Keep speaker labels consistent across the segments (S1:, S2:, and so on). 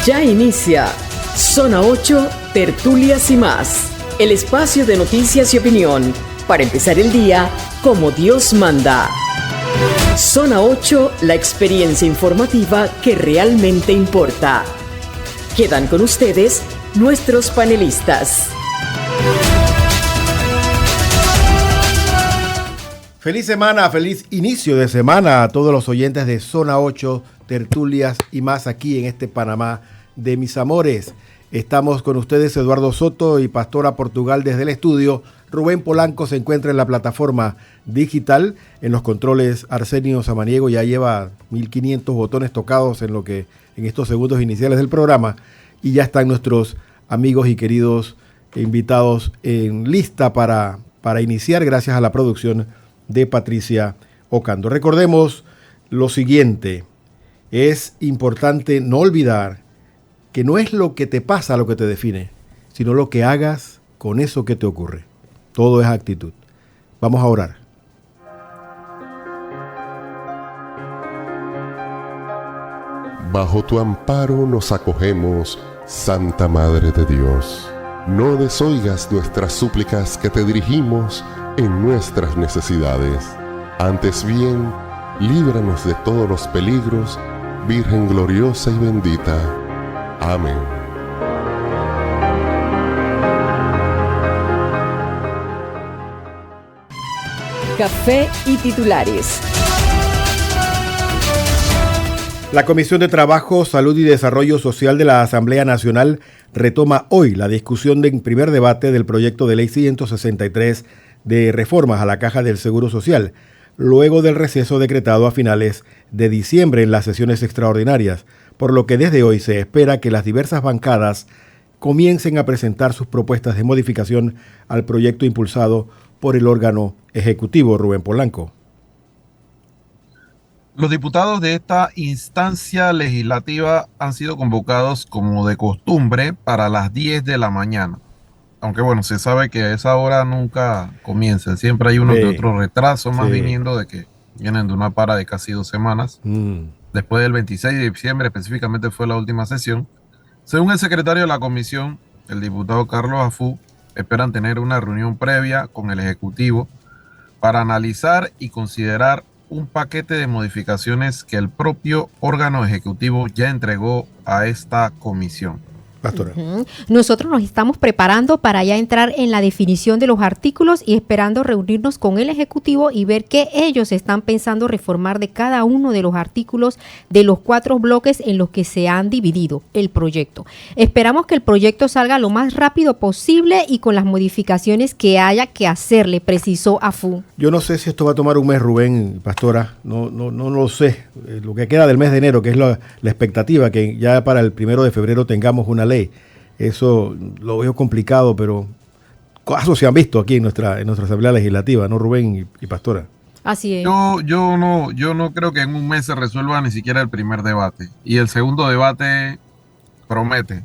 S1: Ya inicia Zona 8, Tertulias y más. El espacio de noticias y opinión para empezar el día como Dios manda. Zona 8, la experiencia informativa que realmente importa. Quedan con ustedes nuestros panelistas.
S2: Feliz semana, feliz inicio de semana a todos los oyentes de Zona 8, Tertulias y más aquí en este Panamá de mis amores. Estamos con ustedes Eduardo Soto y Pastora Portugal desde el estudio. Rubén Polanco se encuentra en la plataforma digital. En los controles Arsenio Samaniego ya lleva 1500 botones tocados en estos segundos iniciales del programa. Y ya están nuestros amigos y queridos invitados en lista para iniciar gracias a la producción de Patricia Ocando. Recordemos lo siguiente. Es importante no olvidar que no es lo que te pasa lo que te define, sino lo que hagas con eso que te ocurre. Todo es actitud. Vamos a orar.
S3: Bajo tu amparo nos acogemos, Santa Madre de Dios. No desoigas nuestras súplicas que te dirigimos en nuestras necesidades. Antes bien, líbranos de todos los peligros, Virgen gloriosa y bendita. Amén.
S1: Café y titulares.
S2: La Comisión de Trabajo, Salud y Desarrollo Social de la Asamblea Nacional retoma hoy la discusión en primer debate del proyecto de ley 163 de reformas a la Caja del Seguro Social, luego del receso decretado a finales de diciembre en las sesiones extraordinarias, por lo que desde hoy se espera que las diversas bancadas comiencen a presentar sus propuestas de modificación al proyecto impulsado por el órgano ejecutivo. Rubén Polanco.
S4: Los diputados de esta instancia legislativa han sido convocados como de costumbre para las 10 de la mañana. Aunque bueno, se sabe que a esa hora nunca comienza. Siempre hay uno que otro retraso, más viniendo de que vienen de una para de casi 2 semanas. Después del 26 de diciembre específicamente fue la última sesión. Según el secretario de la comisión, el diputado Carlos Afú, esperan tener una reunión previa con el Ejecutivo para analizar y considerar un paquete de modificaciones que el propio órgano ejecutivo ya entregó a esta comisión.
S2: Pastora.
S5: Nosotros nos estamos preparando para ya entrar en la definición de los artículos y esperando reunirnos con el Ejecutivo y ver qué ellos están pensando reformar de cada uno de los artículos de los 4 bloques en los que se han dividido el proyecto. Esperamos que el proyecto salga lo más rápido posible y con las modificaciones que haya que hacerle, precisó Afú.
S2: Yo no sé si esto va a tomar un mes, Rubén, Pastora, no lo sé. Lo que queda del mes de enero, que es la expectativa, que ya para el 1 de febrero tengamos una ley. Eso lo veo complicado, pero casos se han visto aquí en nuestra Asamblea Legislativa, ¿no, Rubén y Pastora?
S5: Así es.
S4: Yo no creo que en un mes se resuelva ni siquiera el primer debate. Y el segundo debate promete.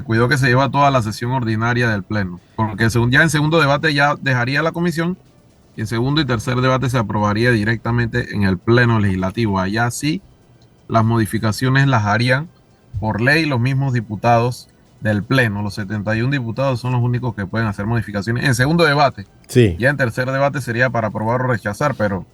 S4: Cuidado que se lleva toda la sesión ordinaria del Pleno. Porque ya en segundo debate ya dejaría la comisión y en segundo y tercer debate se aprobaría directamente en el Pleno Legislativo. Allá sí, las modificaciones las harían por ley los mismos diputados del Pleno. Los 71 diputados son los únicos que pueden hacer modificaciones en segundo debate. Sí. Ya en tercer debate sería para aprobar o rechazar, pero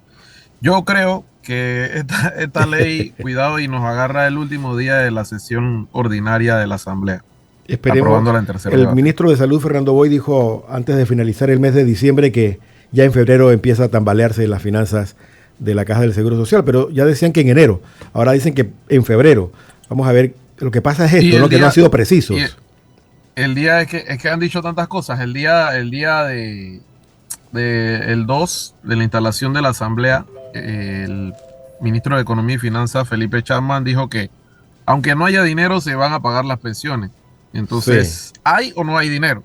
S4: yo creo que esta ley, cuidado, y nos agarra el último día de la sesión ordinaria de la Asamblea.
S2: Esperemos. Aprobándola en tercer debate. El ministro de Salud, Fernando Boy, dijo antes de finalizar el mes de diciembre que ya en febrero empieza a tambalearse las finanzas de la Caja del Seguro Social, pero ya decían que en enero, ahora dicen que en febrero. Vamos a ver. Lo que pasa es esto, ¿no? Que no han sido precisos.
S4: El día es que han dicho tantas cosas. El día de el 2 de la instalación de la Asamblea, el ministro de Economía y Finanzas, Felipe Chapman, dijo que aunque no haya dinero, se van a pagar las pensiones. Entonces, ¿hay o no hay dinero?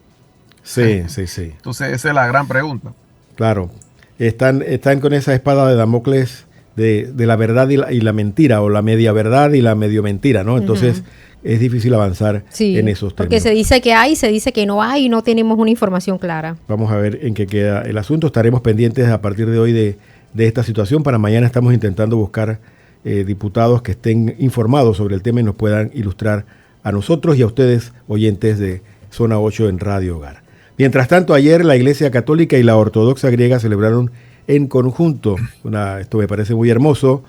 S2: Sí.
S4: Entonces, esa es la gran pregunta.
S2: Claro. Están con esa espada de Damocles de la verdad y la mentira, o la media verdad y la medio mentira, ¿no? Entonces es difícil avanzar en esos términos.
S5: Porque se dice que hay, se dice que no hay y no tenemos una información clara.
S2: Vamos a ver en qué queda el asunto. Estaremos pendientes a partir de hoy de esta situación. Para mañana estamos intentando buscar diputados que estén informados sobre el tema y nos puedan ilustrar a nosotros y a ustedes, oyentes de Zona 8 en Radio Hogar. Mientras tanto, ayer la Iglesia Católica y la Ortodoxa griega celebraron en conjunto, esto me parece muy hermoso,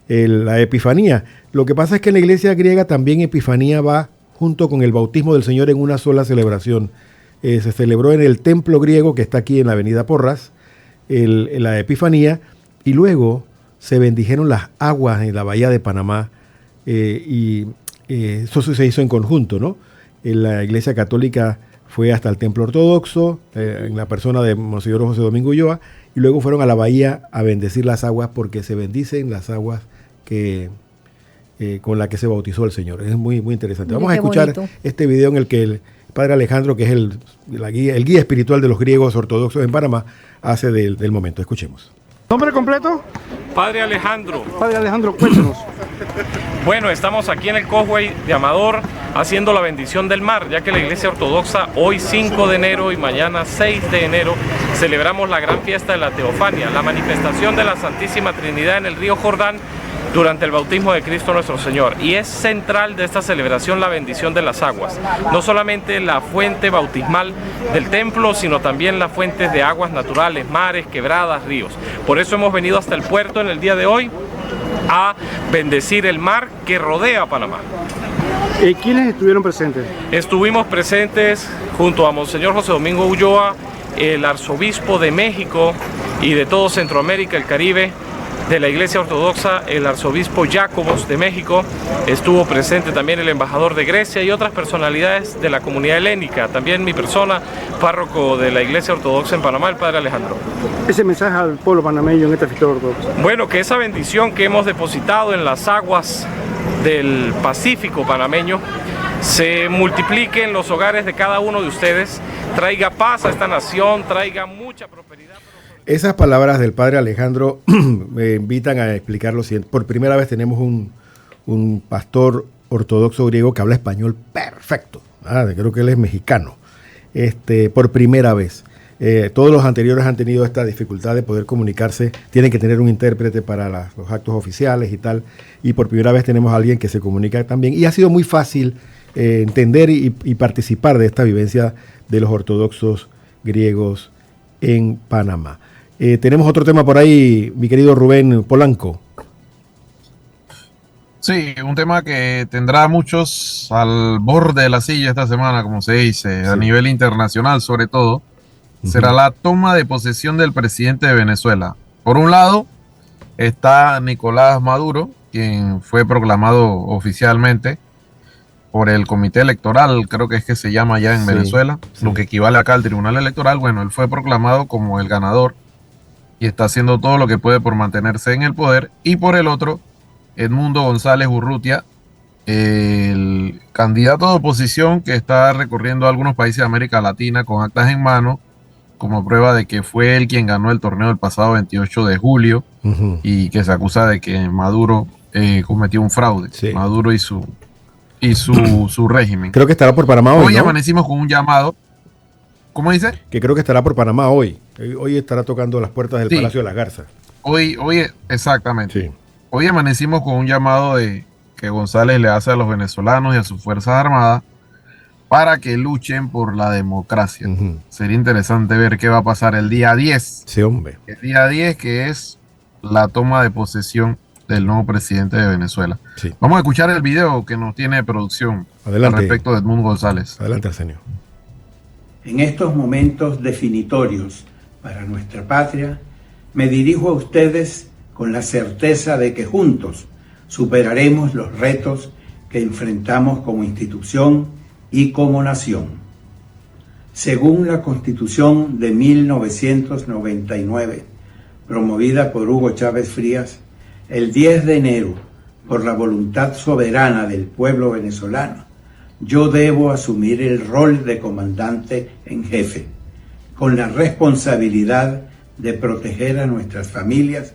S2: la Epifanía. Lo que pasa es que en la Iglesia griega también Epifanía va junto con el bautismo del Señor en una sola celebración. Se celebró en el templo griego que está aquí en la avenida Porras, la Epifanía, y luego se bendijeron las aguas en la bahía de Panamá, y eso se hizo en conjunto, ¿no? La Iglesia Católica fue hasta el templo ortodoxo, en la persona de Monseñor José Domingo Ulloa, y luego fueron a la bahía a bendecir las aguas, porque se bendicen las aguas con la que se bautizó el Señor. Es muy, muy interesante. Vamos a escuchar este video en el que el Padre Alejandro, que es el guía espiritual de los griegos ortodoxos en Panamá, hace del momento. Escuchemos.
S6: ¿Nombre completo?
S7: Padre Alejandro.
S6: Padre Alejandro, cuéntanos.
S7: Bueno, estamos aquí en el Causeway de Amador haciendo la bendición del mar, ya que la Iglesia Ortodoxa hoy 5 de enero y mañana 6 de enero celebramos la gran fiesta de la Teofania, la manifestación de la Santísima Trinidad en el río Jordán durante el bautismo de Cristo nuestro Señor. Y es central de esta celebración la bendición de las aguas. No solamente la fuente bautismal del templo, sino también las fuentes de aguas naturales, mares, quebradas, ríos. Por eso hemos venido hasta el puerto en el día de hoy a bendecir el mar que rodea Panamá.
S6: ¿Quiénes estuvieron presentes?
S7: Estuvimos presentes junto a Monseñor José Domingo Ulloa, el arzobispo de México y de todo Centroamérica, el Caribe, de la Iglesia Ortodoxa, el arzobispo Jacobos de México, estuvo presente también el embajador de Grecia y otras personalidades de la comunidad helénica, también mi persona, párroco de la Iglesia Ortodoxa en Panamá, el Padre Alejandro.
S6: Ese mensaje al pueblo panameño en esta fiesta ortodoxa.
S7: Bueno, que esa bendición que hemos depositado en las aguas del Pacífico panameño se multiplique en los hogares de cada uno de ustedes, traiga paz a esta nación, traiga mucha prosperidad.
S2: Esas palabras del Padre Alejandro me invitan a explicar lo siguiente. Por primera vez tenemos un pastor ortodoxo griego que habla español perfecto. Creo que él es mexicano. Por primera vez. Todos los anteriores han tenido esta dificultad de poder comunicarse. Tienen que tener un intérprete para los actos oficiales y tal. Y por primera vez tenemos a alguien que se comunica también. Y ha sido muy fácil entender y participar de esta vivencia de los ortodoxos griegos en Panamá. Tenemos otro tema por ahí, mi querido Rubén Polanco.
S4: Sí, un tema que tendrá a muchos al borde de la silla esta semana, como se dice, a nivel internacional sobre todo, será la toma de posesión del presidente de Venezuela. Por un lado está Nicolás Maduro, quien fue proclamado oficialmente por el comité electoral, creo que es que se llama ya en Venezuela, lo que equivale acá al tribunal electoral. Bueno, él fue proclamado como el ganador y está haciendo todo lo que puede por mantenerse en el poder. Y por el otro, Edmundo González Urrutia, el candidato de oposición que está recorriendo algunos países de América Latina con actas en mano, como prueba de que fue él quien ganó el torneo el pasado 28 de julio y que se acusa de que Maduro cometió un fraude. Maduro y su régimen.
S2: Creo que estará por Panamá hoy,
S4: Hoy
S2: ¿no?
S4: amanecimos con un llamado. ¿Cómo dice?
S2: Que creo que estará por Panamá hoy. Hoy estará tocando las puertas del Palacio de las Garzas.
S4: Hoy, exactamente.
S2: Sí.
S4: Hoy amanecimos con un llamado que González le hace a los venezolanos y a sus Fuerzas Armadas para que luchen por la democracia. Sería interesante ver qué va a pasar el día 10.
S2: Sí, hombre.
S4: El día 10, que es la toma de posesión del nuevo presidente de Venezuela.
S2: Sí.
S4: Vamos a escuchar el video que nos tiene producción
S2: Adelante.
S4: al respecto de Edmundo González.
S2: Adelante, Arsenio.
S8: En estos momentos definitorios para nuestra patria, me dirijo a ustedes con la certeza de que juntos superaremos los retos que enfrentamos como institución y como nación. Según la Constitución de 1999, promovida por Hugo Chávez Frías, el 10 de enero, por la voluntad soberana del pueblo venezolano, yo debo asumir el rol de comandante en jefe, con la responsabilidad de proteger a nuestras familias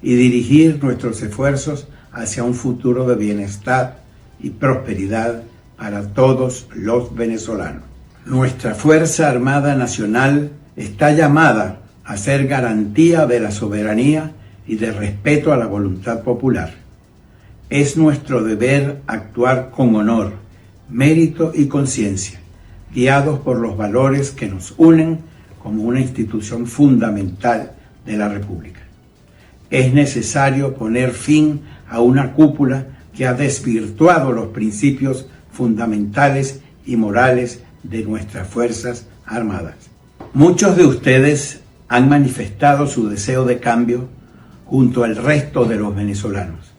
S8: y dirigir nuestros esfuerzos hacia un futuro de bienestar y prosperidad para todos los venezolanos. Nuestra Fuerza Armada Nacional está llamada a ser garantía de la soberanía y de respeto a la voluntad popular. Es nuestro deber actuar con honor, mérito y conciencia, guiados por los valores que nos unen como una institución fundamental de la República. Es necesario poner fin a una cúpula que ha desvirtuado los principios fundamentales y morales de nuestras Fuerzas Armadas. Muchos de ustedes han manifestado su deseo de cambio junto al resto de los venezolanos,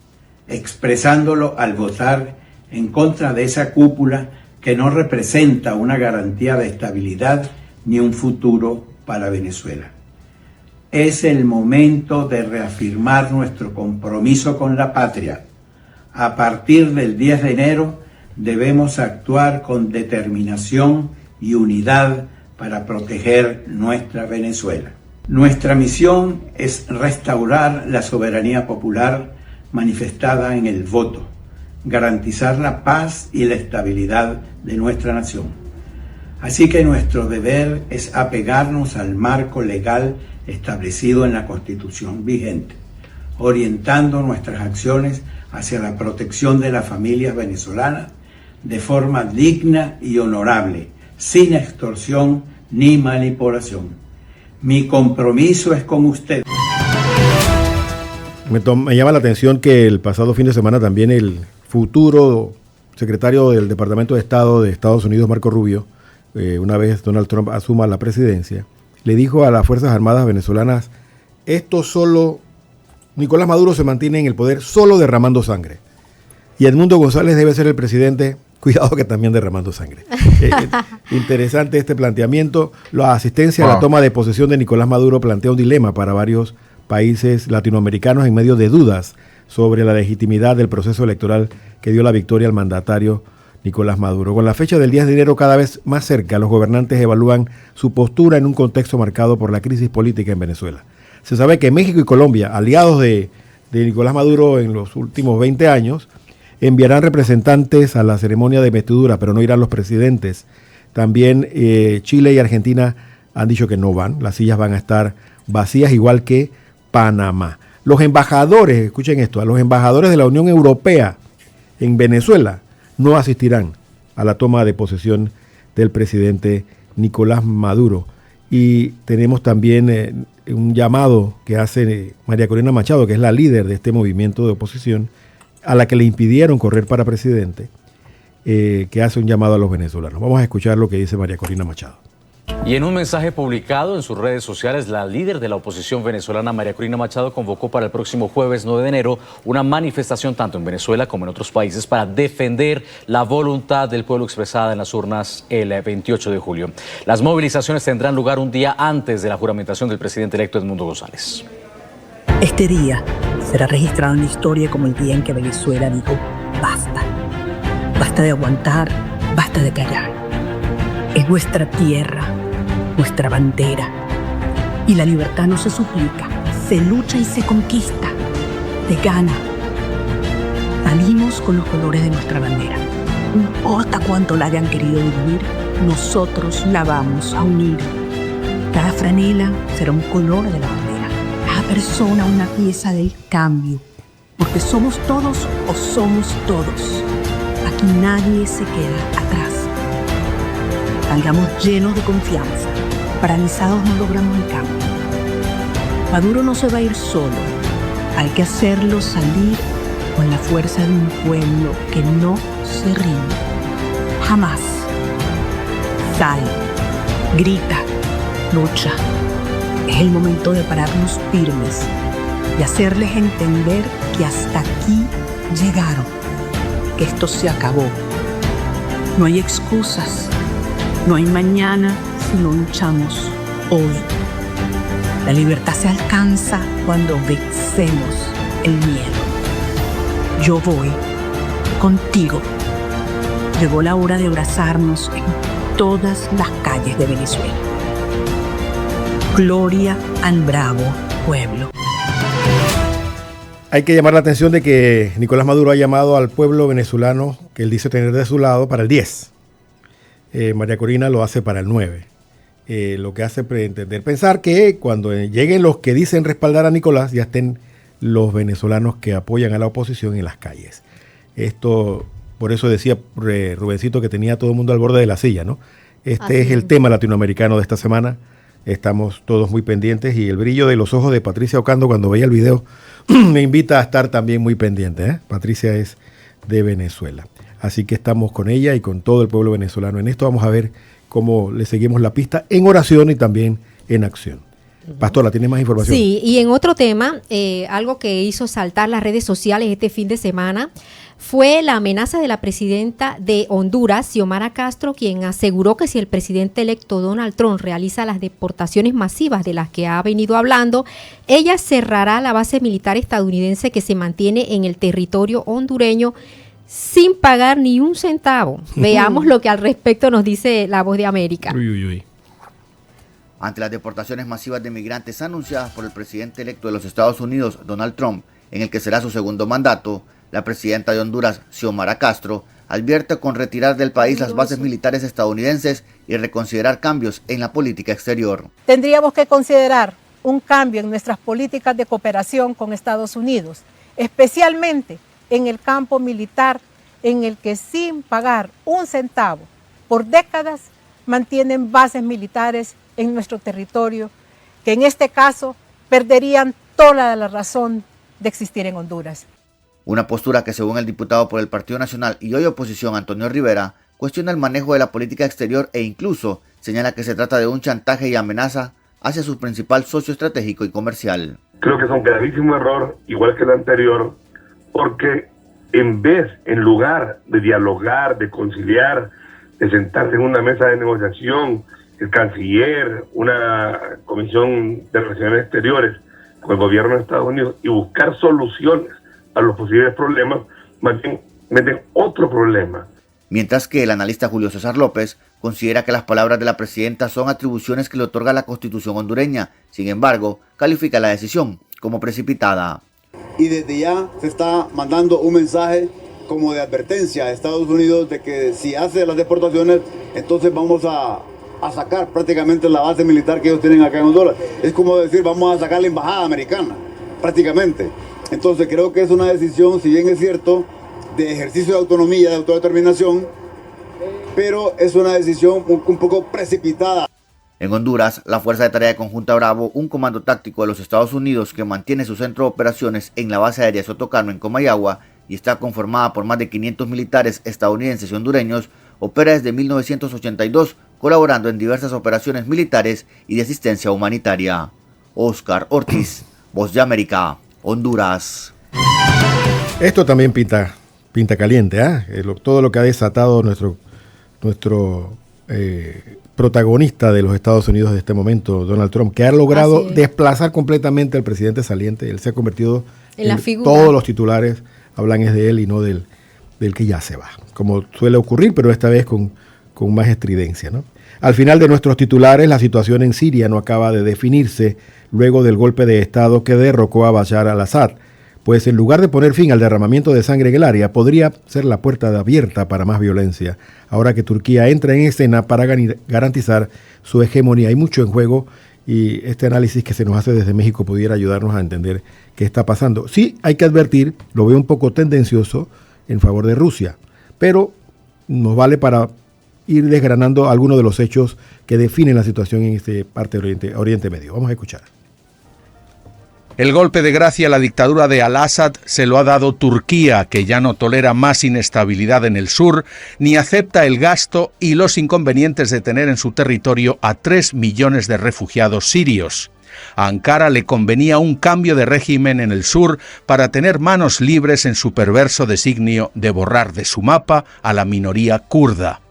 S8: expresándolo al votar en contra de esa cúpula que no representa una garantía de estabilidad ni un futuro para Venezuela. Es el momento de reafirmar nuestro compromiso con la patria. A partir del 10 de enero debemos actuar con determinación y unidad para proteger nuestra Venezuela. Nuestra misión es restaurar la soberanía popular manifestada en el voto, garantizar la paz y la estabilidad de nuestra nación. Así que nuestro deber es apegarnos al marco legal establecido en la Constitución vigente, orientando nuestras acciones hacia la protección de las familias venezolanas de forma digna y honorable, sin extorsión ni manipulación. Mi compromiso es con usted.
S2: Me llama la atención que el pasado fin de semana también el futuro secretario del Departamento de Estado de Estados Unidos, Marco Rubio, una vez Donald Trump asuma la presidencia, le dijo a las Fuerzas Armadas venezolanas, Nicolás Maduro se mantiene en el poder solo derramando sangre. Y Edmundo González debe ser el presidente, cuidado que también derramando sangre. Interesante este planteamiento. La asistencia a la toma de posesión de Nicolás Maduro plantea un dilema para varios países latinoamericanos en medio de dudas sobre la legitimidad del proceso electoral que dio la victoria al mandatario Nicolás Maduro. Con la fecha del 10 de enero cada vez más cerca, los gobernantes evalúan su postura en un contexto marcado por la crisis política en Venezuela. Se sabe que México y Colombia, aliados de Nicolás Maduro en los últimos 20 años, enviarán representantes a la ceremonia de investidura, pero no irán los presidentes. También Chile y Argentina han dicho que no van, las sillas van a estar vacías, igual que Panamá. Los embajadores, escuchen esto, a los embajadores de la Unión Europea en Venezuela no asistirán a la toma de posesión del presidente Nicolás Maduro. Y tenemos también un llamado que hace María Corina Machado, que es la líder de este movimiento de oposición, a la que le impidieron correr para presidente, que hace un llamado a los venezolanos. Vamos a escuchar lo que dice María Corina Machado.
S9: Y en un mensaje publicado en sus redes sociales, la líder de la oposición venezolana, María Corina Machado, convocó para el próximo jueves 9 de enero una manifestación tanto en Venezuela como en otros países para defender la voluntad del pueblo expresada en las urnas el 28 de julio. Las movilizaciones tendrán lugar un día antes de la juramentación del presidente electo Edmundo González.
S10: Este día será registrado en la historia como el día en que Venezuela dijo basta. Basta de aguantar, basta de callar. Es nuestra tierra, nuestra bandera. Y la libertad no se suplica, se lucha y se conquista, se gana. Salimos con los colores de nuestra bandera. No importa cuánto la hayan querido dividir, nosotros la vamos a unir. Cada franela será un color de la bandera. Cada persona una pieza del cambio. Porque somos todos o somos todos. Aquí nadie se queda atrás. Salgamos llenos de confianza. Paralizados no logramos el cambio. Maduro no se va a ir solo. Hay que hacerlo salir con la fuerza de un pueblo que no se rinde. Jamás. Sal, grita, lucha. Es el momento de pararnos firmes y hacerles entender que hasta aquí llegaron, que esto se acabó. No hay excusas. No hay mañana si no luchamos hoy. La libertad se alcanza cuando vencemos el miedo. Yo voy contigo. Llegó la hora de abrazarnos en todas las calles de Venezuela. Gloria al bravo pueblo.
S2: Hay que llamar la atención de que Nicolás Maduro ha llamado al pueblo venezolano, que él dice tener de su lado, para el 10. María Corina lo hace para el 9. Lo que hace pretender pensar que cuando lleguen los que dicen respaldar a Nicolás ya estén los venezolanos que apoyan a la oposición en las calles. Esto, por eso decía Rubencito que tenía a todo el mundo al borde de la silla, ¿no? Este es el tema latinoamericano de esta semana. Estamos todos muy pendientes y el brillo de los ojos de Patricia Ocando cuando veía el video me invita a estar también muy pendiente, ¿eh? Patricia es de Venezuela. Así que estamos con ella y con todo el pueblo venezolano en esto. Vamos a ver cómo le seguimos la pista en oración y también en acción. Pastora, ¿tienes más información?
S5: Sí, y en otro tema, algo que hizo saltar las redes sociales este fin de semana fue la amenaza de la presidenta de Honduras, Xiomara Castro, quien aseguró que si el presidente electo Donald Trump realiza las deportaciones masivas de las que ha venido hablando, ella cerrará la base militar estadounidense que se mantiene en el territorio hondureño sin pagar ni un centavo. Veamos lo que al respecto nos dice La Voz de América.
S2: Uy, uy, uy.
S11: Ante las deportaciones masivas de migrantes anunciadas por el presidente electo de los Estados Unidos, Donald Trump, en el que será su segundo mandato, la presidenta de Honduras, Xiomara Castro, advierte con retirar del país las bases militares estadounidenses y reconsiderar cambios en la política exterior.
S12: Tendríamos que considerar un cambio en nuestras políticas de cooperación con Estados Unidos, especialmente en el campo militar, en el que sin pagar un centavo por décadas mantienen bases militares en nuestro territorio, que en este caso perderían toda la razón de existir en Honduras.
S11: Una postura que, según el diputado por el Partido Nacional y hoy oposición Antonio Rivera, cuestiona el manejo de la política exterior e incluso señala que se trata de un chantaje y amenaza hacia su principal socio estratégico y comercial.
S13: Creo que es un gravísimo error, igual que el anterior, porque en lugar de dialogar, de conciliar, de sentarse en una mesa de negociación, el canciller, una comisión de relaciones exteriores con el gobierno de Estados Unidos y buscar soluciones a los posibles problemas, más bien meten otro problema.
S11: Mientras que el analista Julio César López considera que las palabras de la presidenta son atribuciones que le otorga la Constitución hondureña. Sin embargo, califica la decisión como precipitada.
S14: Y desde ya se está mandando un mensaje como de advertencia a Estados Unidos de que si hace las deportaciones, entonces vamos a sacar prácticamente la base militar que ellos tienen acá en Honduras. Es como decir, vamos a sacar la embajada americana, prácticamente. Entonces creo que es una decisión, si bien es cierto, de ejercicio de autonomía, de autodeterminación, pero es una decisión un poco precipitada.
S11: En Honduras, la Fuerza de Tarea Conjunta Bravo, un comando táctico de los Estados Unidos que mantiene su centro de operaciones en la base aérea Sotocano en Comayagua y está conformada por más de 500 militares estadounidenses y hondureños, opera desde 1982, colaborando en diversas operaciones militares y de asistencia humanitaria. Oscar Ortiz, Voz de América, Honduras.
S2: Esto también pinta caliente, ¿eh? Todo lo que ha desatado nuestro protagonista de los Estados Unidos de este momento, Donald Trump, que ha logrado desplazar completamente al presidente saliente. Él se ha convertido en la figura. Todos los titulares hablan es de él y no del que ya se va, como suele ocurrir, pero esta vez con más estridencia, ¿no? Al final de nuestros titulares, la situación en Siria no acaba de definirse luego del golpe de Estado que derrocó a Bashar al-Assad, pues en lugar de poner fin al derramamiento de sangre en el área, podría ser la puerta abierta para más violencia, ahora que Turquía entra en escena para garantizar su hegemonía. Hay mucho en juego y este análisis que se nos hace desde México pudiera ayudarnos a entender qué está pasando. Sí, hay que advertir, lo veo un poco tendencioso en favor de Rusia, pero nos vale para ir desgranando algunos de los hechos que definen la situación en este parte de Oriente Medio. Vamos a escuchar.
S15: El golpe de gracia a la dictadura de al-Assad se lo ha dado Turquía, que ya no tolera más inestabilidad en el sur, ni acepta el gasto y los inconvenientes de tener en su territorio a 3 millones de refugiados sirios. A Ankara le convenía un cambio de régimen en el sur para tener manos libres en su perverso designio de borrar de su mapa a la minoría kurda.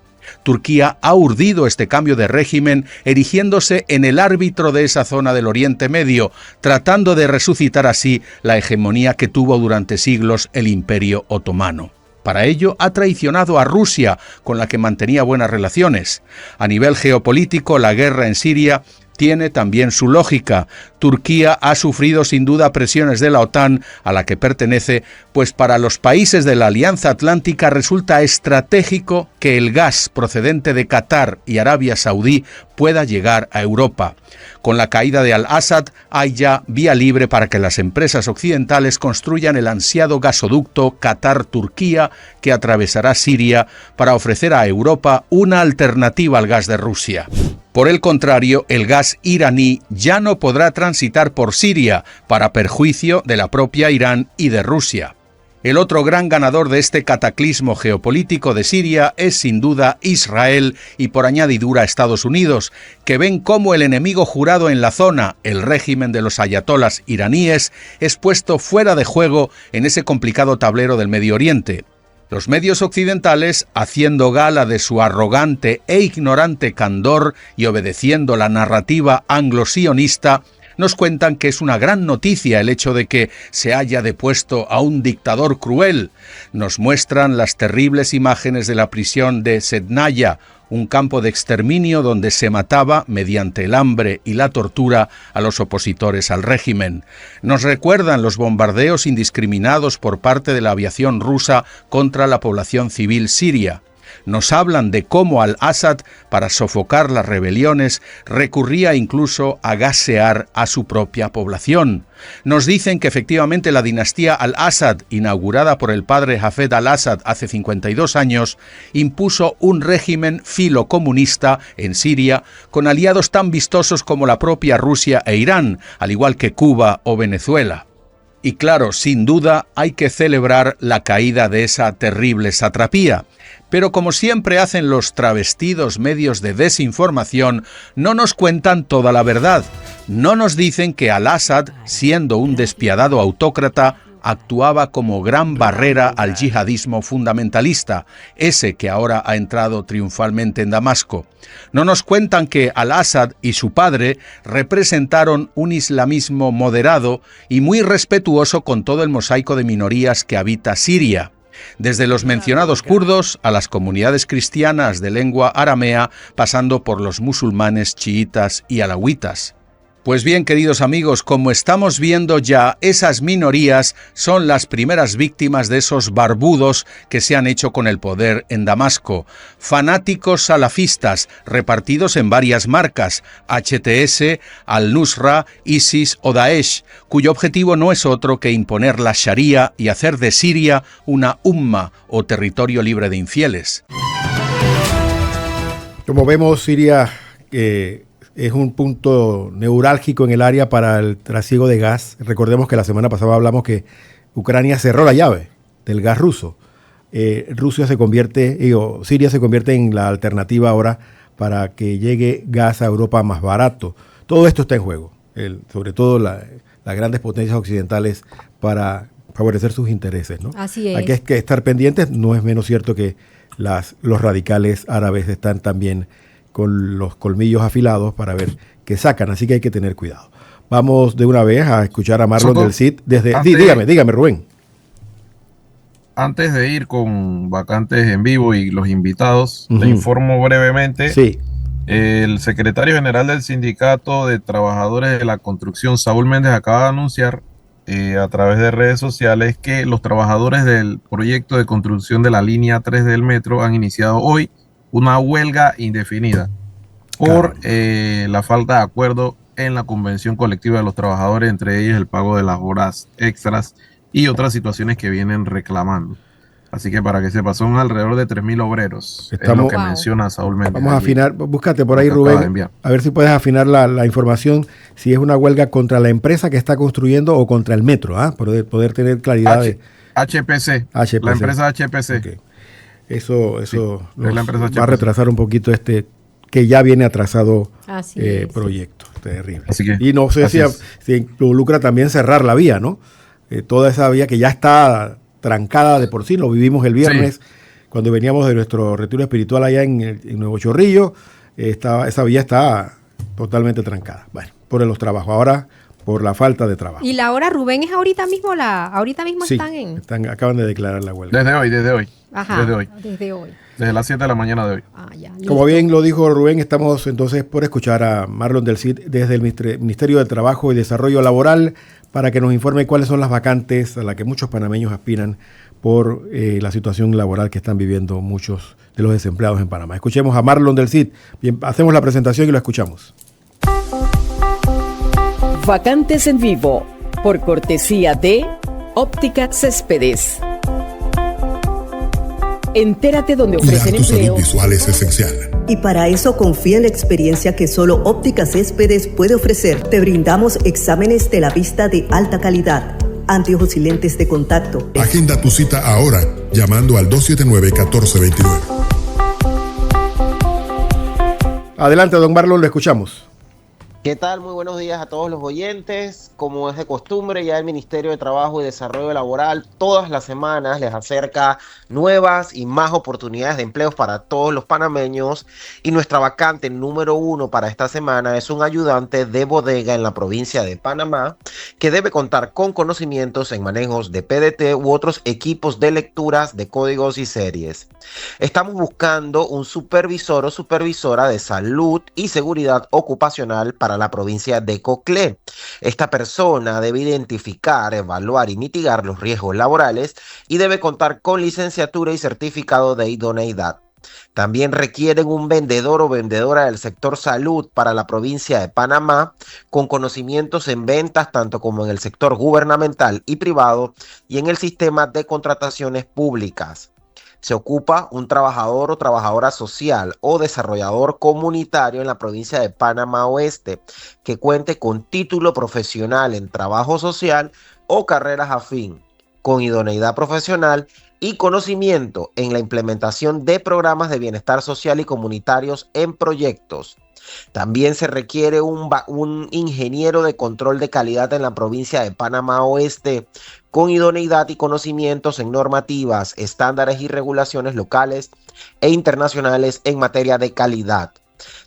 S15: Turquía ha urdido este cambio de régimen erigiéndose en el árbitro de esa zona del Oriente Medio, tratando de resucitar así la hegemonía que tuvo durante siglos el Imperio Otomano. Para ello ha traicionado a Rusia, con la que mantenía buenas relaciones. A nivel geopolítico, la guerra en Siria tiene también su lógica. Turquía ha sufrido sin duda presiones de la OTAN, a la que pertenece, pues para los países de la Alianza Atlántica resulta estratégico que el gas procedente de Qatar y Arabia Saudí pueda llegar a Europa. Con la caída de al-Assad hay ya vía libre para que las empresas occidentales construyan el ansiado gasoducto Qatar-Turquía que atravesará Siria para ofrecer a Europa una alternativa al gas de Rusia. Por el contrario, el gas iraní ya no podrá transitar por Siria, para perjuicio de la propia Irán y de Rusia. El otro gran ganador de este cataclismo geopolítico de Siria es sin duda Israel y por añadidura Estados Unidos, que ven cómo el enemigo jurado en la zona, el régimen de los ayatolas iraníes, es puesto fuera de juego en ese complicado tablero del Medio Oriente. Los medios occidentales, haciendo gala de su arrogante e ignorante candor y obedeciendo la narrativa anglo-sionista, nos cuentan que es una gran noticia el hecho de que se haya depuesto a un dictador cruel. Nos muestran las terribles imágenes de la prisión de Sednaya, un campo de exterminio donde se mataba, mediante el hambre y la tortura, a los opositores al régimen. Nos recuerdan los bombardeos indiscriminados por parte de la aviación rusa contra la población civil siria. Nos hablan de cómo al-Assad, para sofocar las rebeliones, recurría incluso a gasear a su propia población. Nos dicen que efectivamente la dinastía al-Assad, inaugurada por el padre Hafez al-Assad hace 52 años, impuso un régimen filocomunista en Siria con aliados tan vistosos como la propia Rusia e Irán, al igual que Cuba o Venezuela. Y claro, sin duda hay que celebrar la caída de esa terrible satrapía. Pero como siempre hacen los travestidos medios de desinformación, no nos cuentan toda la verdad. No nos dicen que al-Assad, siendo un despiadado autócrata, actuaba como gran barrera al yihadismo fundamentalista, ese que ahora ha entrado triunfalmente en Damasco. No nos cuentan que al-Assad y su padre representaron un islamismo moderado y muy respetuoso con todo el mosaico de minorías que habita Siria, desde los mencionados kurdos a las comunidades cristianas de lengua aramea, pasando por los musulmanes, chiitas y alawitas. Pues bien, queridos amigos, como estamos viendo ya, esas minorías son las primeras víctimas de esos barbudos que se han hecho con el poder en Damasco. Fanáticos salafistas repartidos en varias marcas, HTS, Al-Nusra, ISIS o Daesh, cuyo objetivo no es otro que imponer la Sharia y hacer de Siria una umma o territorio libre de infieles.
S2: Como vemos, Siria es un punto neurálgico en el área para el trasiego de gas. Recordemos que la semana pasada hablamos que Ucrania cerró la llave del gas ruso. Siria se convierte en la alternativa ahora para que llegue gas a Europa más barato. Todo esto está en juego, sobre todo las grandes potencias occidentales para favorecer sus intereses, ¿no?
S5: Así es.
S2: Hay que estar pendientes. No es menos cierto que los radicales árabes están también con los colmillos afilados para ver qué sacan, así que hay que tener cuidado. Vamos de una vez a escuchar a Marlon del CID desde... Dígame, Rubén.
S4: Antes de ir con vacantes en vivo y los invitados, le informo brevemente.
S2: Sí.
S4: El secretario general del Sindicato de Trabajadores de la Construcción, Saúl Méndez, acaba de anunciar a través de redes sociales que los trabajadores del proyecto de construcción de la línea 3 del metro han iniciado hoy una huelga indefinida por la falta de acuerdo en la convención colectiva de los trabajadores, entre ellas el pago de las horas extras y otras situaciones que vienen reclamando. Así que para que sepa, son alrededor de 3.000 obreros, es lo que menciona Saúl Méndez.
S2: Vamos a afinar, búscate por ahí, Rubén, a ver si puedes afinar la información, si es una huelga contra la empresa que está construyendo o contra el metro, poder tener claridad.
S4: HPC, la empresa HPC.
S2: Okay. Eso va a retrasar un poquito que ya viene atrasado proyecto. Terrible. Y no sé si involucra también cerrar la vía, ¿no? Toda esa vía que ya está trancada de por sí, lo vivimos el viernes cuando veníamos de nuestro retiro espiritual allá en Nuevo Chorrillo. Esa vía está totalmente trancada. Bueno, por los trabajos. Ahora, por la falta de trabajo.
S5: ¿Y la hora, Rubén, es ahorita mismo? Ahorita mismo
S2: sí,
S5: acaban
S2: de declarar la huelga.
S4: Desde hoy.
S5: Ajá,
S4: desde hoy.
S5: Desde hoy.
S4: Desde las 7 de la mañana de hoy.
S2: Como bien lo dijo Rubén, estamos entonces por escuchar a Marlon del Cid desde el Ministerio de Trabajo y Desarrollo Laboral para que nos informe cuáles son las vacantes a las que muchos panameños aspiran por la situación laboral que están viviendo muchos de los desempleados en Panamá. Escuchemos a Marlon del Cid. Bien, hacemos la presentación y lo escuchamos.
S1: Vacantes en vivo, por cortesía de Óptica Céspedes. Entérate dónde ofrecen
S16: Cuidar tu
S1: empleo.
S16: salud visual es esencial.
S17: Y para eso confía en la experiencia que solo Óptica Céspedes puede ofrecer. Te brindamos exámenes de la vista de alta calidad, anteojos y lentes de contacto.
S16: Agenda tu cita ahora llamando al 279-1429.
S2: Adelante, don Marlon, lo escuchamos.
S18: ¿Qué tal? Muy buenos días a todos los oyentes. Como es de costumbre, ya el Ministerio de Trabajo y Desarrollo Laboral todas las semanas les acerca nuevas y más oportunidades de empleos para todos los panameños, y nuestra vacante número 1 para esta semana es un ayudante de bodega en la provincia de Panamá que debe contar con conocimientos en manejos de PDT u otros equipos de lecturas de códigos y series. Estamos buscando un supervisor o supervisora de salud y seguridad ocupacional para la provincia de Coclé. Esta persona debe identificar, evaluar y mitigar los riesgos laborales y debe contar con licenciatura y certificado de idoneidad. También requieren un vendedor o vendedora del sector salud para la provincia de Panamá con conocimientos en ventas tanto como en el sector gubernamental y privado y en el sistema de contrataciones públicas. Se ocupa un trabajador o trabajadora social o desarrollador comunitario en la provincia de Panamá Oeste que cuente con título profesional en trabajo social o carreras afín, con idoneidad profesional y conocimiento en la implementación de programas de bienestar social y comunitarios en proyectos. También se requiere un ingeniero de control de calidad en la provincia de Panamá Oeste con idoneidad y conocimientos en normativas, estándares y regulaciones locales e internacionales en materia de calidad.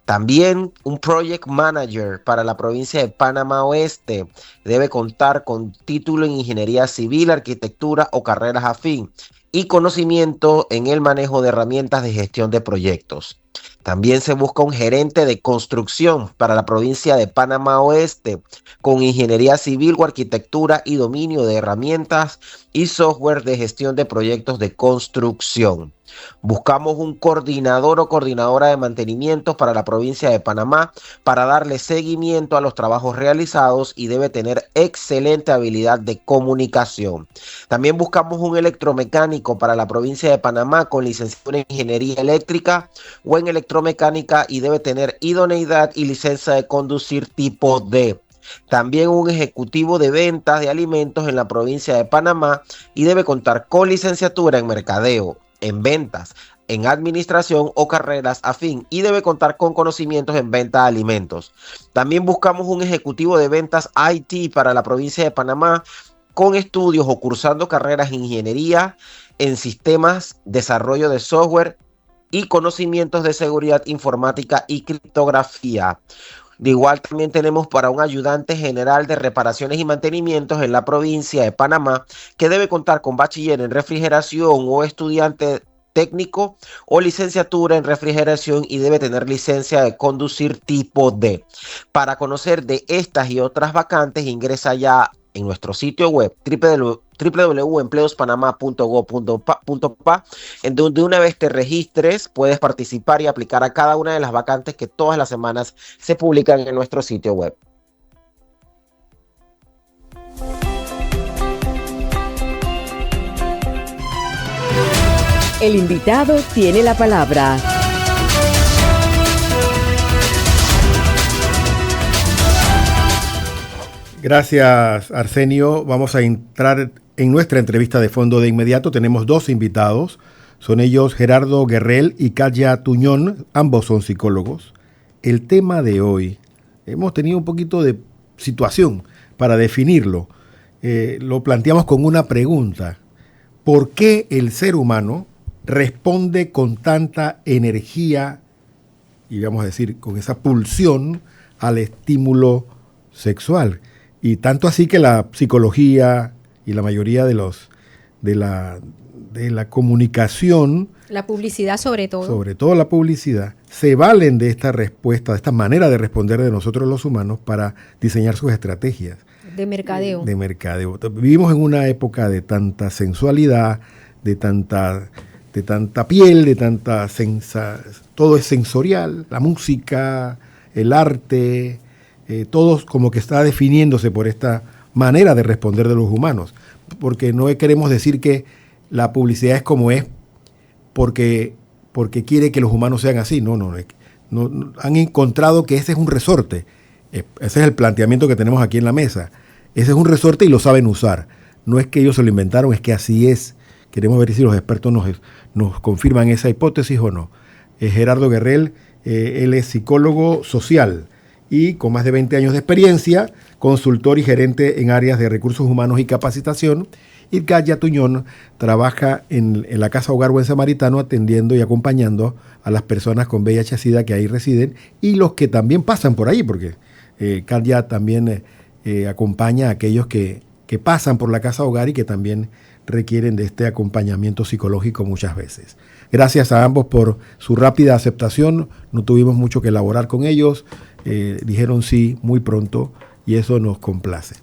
S18: También un project manager para la provincia de Panamá Oeste debe contar con título en ingeniería civil, arquitectura o carreras afín y conocimiento en el manejo de herramientas de gestión de proyectos. También se busca un gerente de construcción para la provincia de Panamá Oeste con ingeniería civil o arquitectura y dominio de herramientas y software de gestión de proyectos de construcción. Buscamos un coordinador o coordinadora de mantenimientos para la provincia de Panamá para darle seguimiento a los trabajos realizados y debe tener excelente habilidad de comunicación. También buscamos un electromecánico para la provincia de Panamá con licenciatura en ingeniería eléctrica o en electromecánica y debe tener idoneidad y licencia de conducir tipo D. También un ejecutivo de ventas de alimentos en la provincia de Panamá y debe contar con licenciatura en mercadeo, en ventas, en administración o carreras afín y debe contar con conocimientos en venta de alimentos. También buscamos un ejecutivo de ventas IT para la provincia de Panamá con estudios o cursando carreras en ingeniería, en sistemas, desarrollo de software y conocimientos de seguridad informática y criptografía. De igual también tenemos para un ayudante general de reparaciones y mantenimientos en la provincia de Panamá que debe contar con bachiller en refrigeración o estudiante técnico o licenciatura en refrigeración y debe tener licencia de conducir tipo D. Para conocer de estas y otras vacantes ingresa ya en nuestro sitio web www.empleospanama.gov.pa, en donde una vez te registres puedes participar y aplicar a cada una de las vacantes que todas las semanas se publican en nuestro sitio web.
S1: El invitado tiene la palabra.
S2: Gracias, Arsenio. Vamos a entrar en nuestra entrevista de fondo de inmediato. Tenemos dos invitados. Son ellos Gerardo Guerrel y Katia Tuñón. Ambos son psicólogos. El tema de hoy, hemos tenido un poquito de situación para definirlo. Lo planteamos con una pregunta. ¿Por qué el ser humano responde con tanta energía y vamos a decir con esa pulsión al estímulo sexual? Y tanto así que la psicología y la mayoría de de la comunicación,
S5: la publicidad sobre todo
S2: la publicidad, se valen de esta respuesta, de esta manera de responder de nosotros los humanos para diseñar sus estrategias.
S5: De mercadeo.
S2: Vivimos en una época de tanta sensualidad, de tanta piel, todo es sensorial, la música, el arte, todo como que está definiéndose por esta manera de responder de los humanos, porque no queremos decir que la publicidad es como es porque quiere que los humanos sean así, no, han encontrado que ese es un resorte, ese es el planteamiento que tenemos aquí en la mesa, ese es un resorte y lo saben usar, no es que ellos se lo inventaron, es que así es. Queremos ver si los expertos nos confirman esa hipótesis o no. Gerardo Guerrell, él es psicólogo social y con más de 20 años de experiencia, consultor y gerente en áreas de recursos humanos y capacitación. Y Katia Tuñón trabaja en la Casa Hogar Buen Samaritano atendiendo y acompañando a las personas con VIH-Sida que ahí residen y los que también pasan por ahí, porque Katia también acompaña a aquellos que pasan por la Casa Hogar y que también requieren de este acompañamiento psicológico muchas veces. Gracias a ambos por su rápida aceptación, no tuvimos mucho que elaborar con ellos, dijeron sí muy pronto y eso nos complace.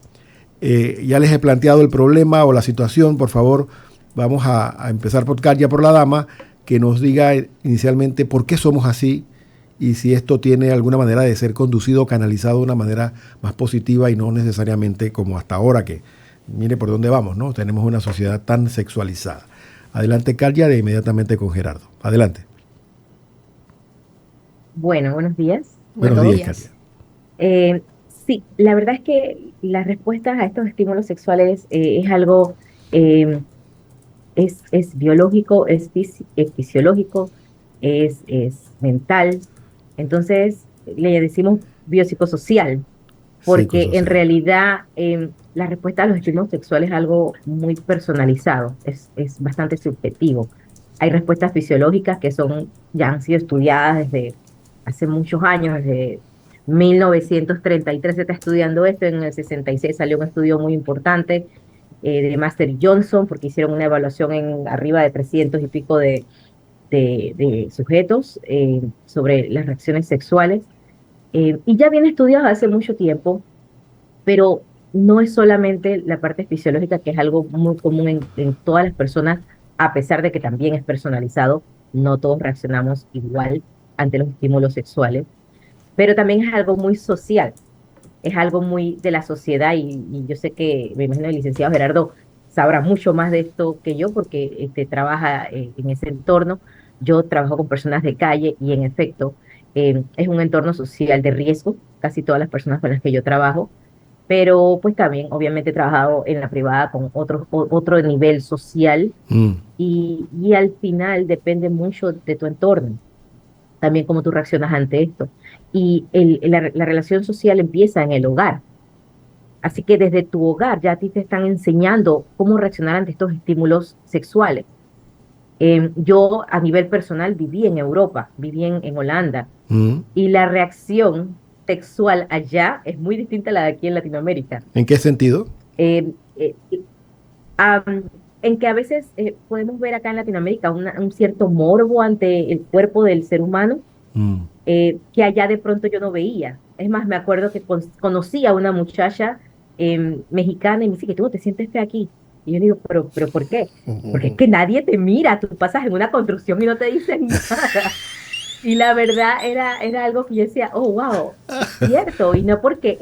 S2: Ya les he planteado el problema o la situación, por favor, vamos a empezar por Katia, por la dama, que nos diga inicialmente por qué somos así y si esto tiene alguna manera de ser conducido o canalizado de una manera más positiva y no necesariamente como hasta ahora que mire por dónde vamos, ¿no? Tenemos una sociedad tan sexualizada. Adelante, Katia, e inmediatamente con Gerardo. Adelante.
S19: Bueno, buenos días.
S2: Buenos días,
S19: Katia. Sí, la verdad es que las respuestas a estos estímulos sexuales es algo, es biológico, es fisiológico, es mental. Entonces, le decimos biopsicosocial, porque en realidad la respuesta a los estímulos sexuales es algo muy personalizado, es bastante subjetivo. Hay respuestas fisiológicas que ya han sido estudiadas desde hace muchos años, desde 1933 se está estudiando esto, en el 66 salió un estudio muy importante de Master Johnson, porque hicieron una evaluación en arriba de 300 y pico de sujetos sobre las reacciones sexuales, y ya viene estudiado hace mucho tiempo, pero no es solamente la parte fisiológica, que es algo muy común en todas las personas, a pesar de que también es personalizado, no todos reaccionamos igual ante los estímulos sexuales, pero también es algo muy social, es algo muy de la sociedad, y yo sé que, me imagino el licenciado Gerardo sabrá mucho más de esto que yo, porque trabaja en ese entorno. Yo trabajo con personas de calle y en efecto es un entorno social de riesgo, casi todas las personas con las que yo trabajo, pero pues también obviamente he trabajado en la privada con otro nivel social y al final depende mucho de tu entorno, también cómo tú reaccionas ante esto. Y la relación social empieza en el hogar. Así que desde tu hogar ya a ti te están enseñando cómo reaccionar ante estos estímulos sexuales. Yo a nivel personal viví en Europa, viví en Holanda, y la reacción sexual allá es muy distinta a la de aquí en Latinoamérica.
S2: ¿En qué sentido?
S19: En que a veces podemos ver acá en Latinoamérica un cierto morbo ante el cuerpo del ser humano, que allá de pronto yo no veía. Es más, me acuerdo que conocí a una muchacha mexicana y me dice que tú no te sientes fea aquí. Y yo digo, ¿pero por qué? Porque es que nadie te mira, tú pasas en una construcción y no te dicen nada. Y la verdad era algo que yo decía, oh, wow, es cierto. Y no porque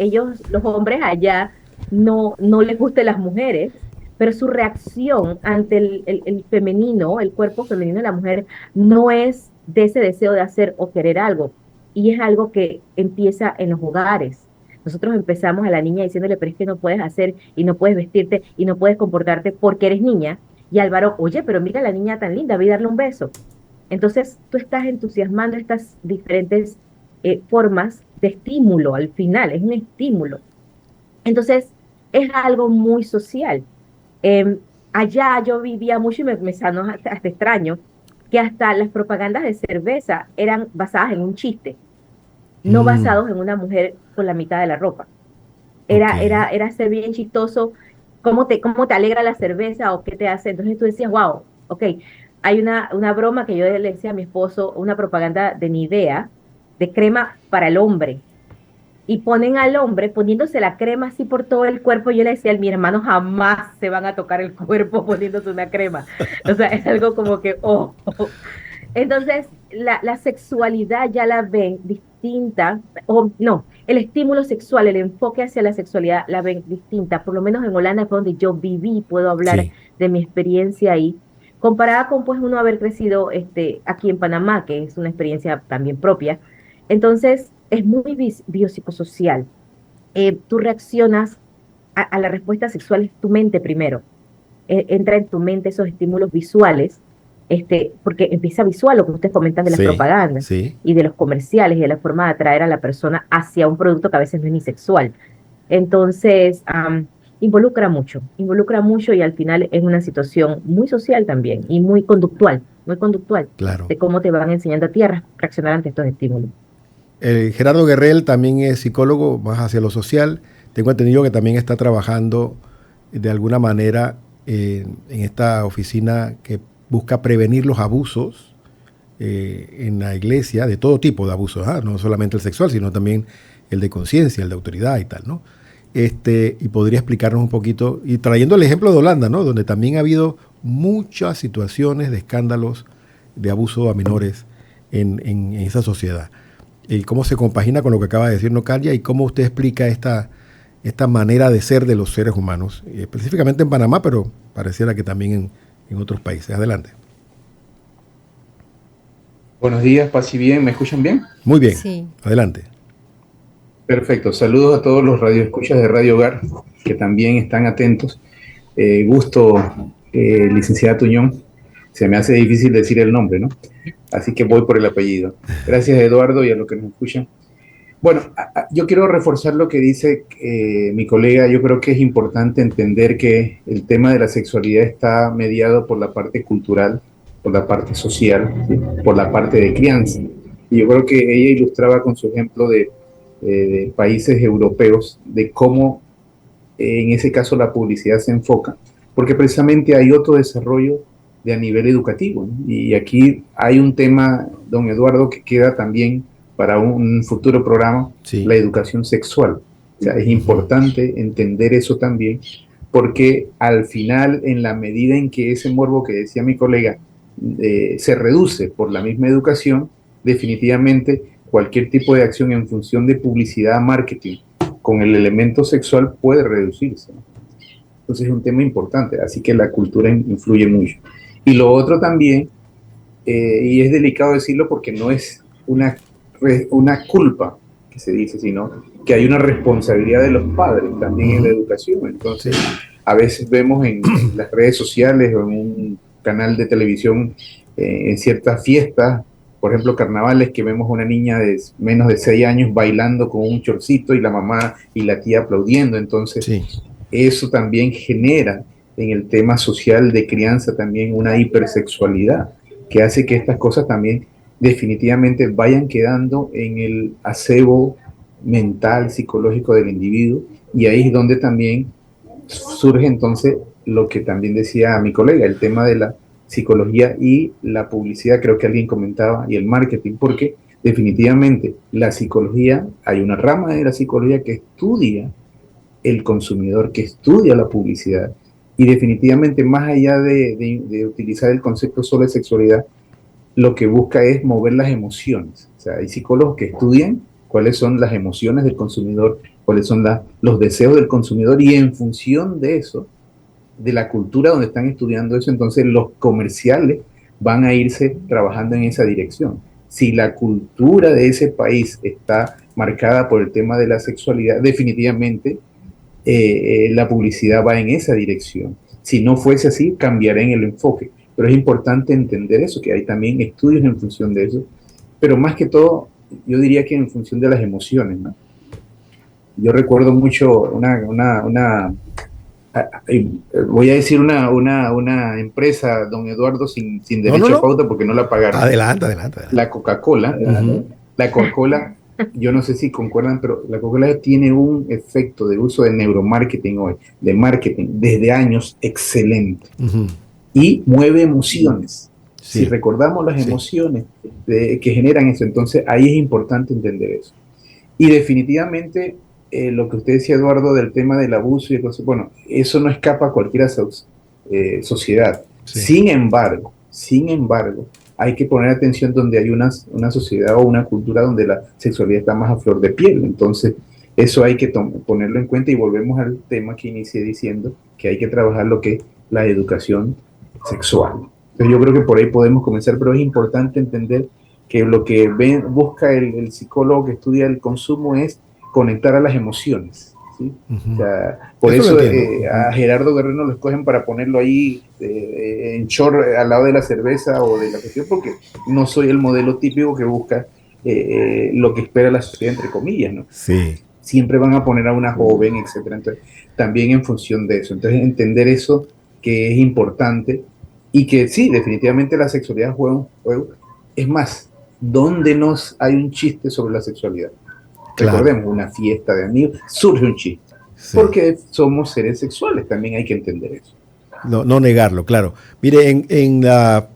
S19: los hombres allá, no les gusten las mujeres, pero su reacción ante el femenino, el cuerpo femenino de la mujer, no es de ese deseo de hacer o querer algo. Y es algo que empieza en los hogares. Nosotros empezamos a la niña diciéndole, pero es que no puedes hacer y no puedes vestirte y no puedes comportarte porque eres niña. Y al varón, oye, pero mira la niña tan linda, voy a darle un beso. Entonces tú estás entusiasmando estas diferentes formas de estímulo al final, es un estímulo. Entonces es algo muy social. Allá yo vivía mucho y me sanó hasta extraño que hasta las propagandas de cerveza eran basadas en un chiste, no basados en una mujer con la mitad de la ropa. Era ser bien chistoso, cómo te alegra la cerveza o qué te hace. Entonces tú decías, wow, ok, hay una broma que yo le decía a mi esposo, una propaganda de Nivea, de crema para el hombre. Y ponen al hombre poniéndose la crema así por todo el cuerpo. Yo le decía a mi hermano, jamás se van a tocar el cuerpo poniéndose una crema. O sea, es algo como que, oh. Entonces, la sexualidad ya la ven distinta, o no, el estímulo sexual, el enfoque hacia la sexualidad la ven distinta. Por lo menos en Holanda fue donde yo viví, puedo hablar de mi experiencia ahí, comparada con pues uno haber crecido aquí en Panamá, que es una experiencia también propia. Entonces, es muy biopsicosocial. Tú reaccionas a la respuesta sexual, es tu mente primero. Entra en tu mente esos estímulos visuales, porque empieza visual lo que ustedes comentan de las propagandas y de los comerciales y de la forma de atraer a la persona hacia un producto que a veces no es ni sexual. Entonces, involucra mucho y al final es una situación muy social también y muy conductual,
S2: claro,
S19: de cómo te van enseñando a ti a reaccionar ante estos estímulos.
S2: Gerardo Guerrell también es psicólogo más hacia lo social. Tengo entendido que también está trabajando de alguna manera en esta oficina que busca prevenir los abusos en la iglesia, de todo tipo de abusos, no solamente el sexual, sino también el de conciencia, el de autoridad y tal, ¿no? Y podría explicarnos un poquito, y trayendo el ejemplo de Holanda, ¿no? Donde también ha habido muchas situaciones de escándalos de abuso a menores en esa sociedad. Y cómo se compagina con lo que acaba de decir Nocalia y cómo usted explica esta manera de ser de los seres humanos, específicamente en Panamá, pero pareciera que también en otros países. Adelante.
S20: Buenos días, paz y bien. ¿Me escuchan bien?
S2: Muy bien.
S5: Sí.
S2: Adelante.
S20: Perfecto. Saludos a todos los radioescuchas de Radio Hogar que también están atentos. Licenciada Tuñón. Se me hace difícil decir el nombre, ¿no? Así que voy por el apellido. Gracias, Eduardo, y a los que nos escuchan. Bueno, yo quiero reforzar lo que dice mi colega. Yo creo que es importante entender que el tema de la sexualidad está mediado por la parte cultural, por la parte social, ¿sí? Por la parte de crianza. Y yo creo que ella ilustraba con su ejemplo de países europeos, de cómo en ese caso la publicidad se enfoca, porque precisamente hay otro desarrollo a nivel educativo, ¿no? Y aquí hay un tema, don Eduardo, que queda también para un futuro programa, la educación sexual. O sea, es importante entender eso también, porque al final, en la medida en que ese morbo que decía mi colega se reduce por la misma educación, definitivamente cualquier tipo de acción en función de publicidad, marketing, con el elemento sexual puede reducirse, ¿no? Entonces es un tema importante, así que la cultura influye mucho. Y lo otro también, y es delicado decirlo porque no es una culpa que se dice, sino que hay una responsabilidad de los padres también en la educación. Entonces, a veces vemos en las redes sociales o en un canal de televisión, en ciertas fiestas, por ejemplo, carnavales, que vemos a una niña de menos de 6 años bailando con un chorcito y la mamá y la tía aplaudiendo. Entonces, eso también genera en el tema social de crianza también una hipersexualidad que hace que estas cosas también definitivamente vayan quedando en el acebo mental, psicológico del individuo, y ahí es donde también surge entonces lo que también decía mi colega, el tema de la psicología y la publicidad, creo que alguien comentaba, y el marketing, porque definitivamente la psicología, hay una rama de la psicología que estudia el consumidor, que estudia la publicidad, y definitivamente más allá de utilizar el concepto solo de sexualidad, lo que busca es mover las emociones. O sea, hay psicólogos que estudian cuáles son las emociones del consumidor, cuáles son los deseos del consumidor, y en función de eso, de la cultura donde están estudiando eso, entonces los comerciales van a irse trabajando en esa dirección. Si la cultura de ese país está marcada por el tema de la sexualidad, definitivamente la publicidad va en esa dirección. Si no fuese así, cambiará en el enfoque. Pero es importante entender eso, que hay también estudios en función de eso, pero más que todo, yo diría que en función de las emociones, ¿no? Yo recuerdo mucho voy a decir una empresa, don Eduardo, sin derecho a pauta porque no la pagaron.
S2: Adelante.
S20: La Coca-Cola. La Coca-Cola, yo no sé si concuerdan, pero la Coca-Cola tiene un efecto de uso de neuromarketing hoy, de marketing, desde años excelente. y mueve emociones.
S2: Sí.
S20: Si recordamos las emociones que generan eso, entonces ahí es importante entender eso. Y definitivamente lo que usted decía, Eduardo, del tema del abuso y cosas, bueno, eso no escapa a cualquier sociedad.
S2: Sí.
S20: Sin embargo, hay que poner atención donde hay una sociedad o una cultura donde la sexualidad está más a flor de piel. Entonces, eso hay que ponerlo en cuenta, y volvemos al tema que inicié diciendo, que hay que trabajar lo que es la educación sexual. Entonces, yo creo que por ahí podemos comenzar, pero es importante entender que lo que busca el psicólogo que estudia el consumo es conectar a las emociones, ¿sí? O sea, por eso a Gerardo Guerrero lo escogen para ponerlo ahí en short al lado de la cerveza o de la cuestión, porque no soy el modelo típico que busca lo que espera la sociedad, entre comillas, ¿no?
S2: Sí.
S20: Siempre van a poner a una joven, etcétera. Entonces, también en función de eso. Entonces, entender eso, que es importante, y que sí, definitivamente la sexualidad juega un juego. Es más, ¿dónde hay un chiste sobre la sexualidad? Claro. Recordemos, una fiesta de amigos, surge un chiste. Sí. Porque somos seres sexuales, también hay que entender eso.
S2: No negarlo, claro. Mire, en la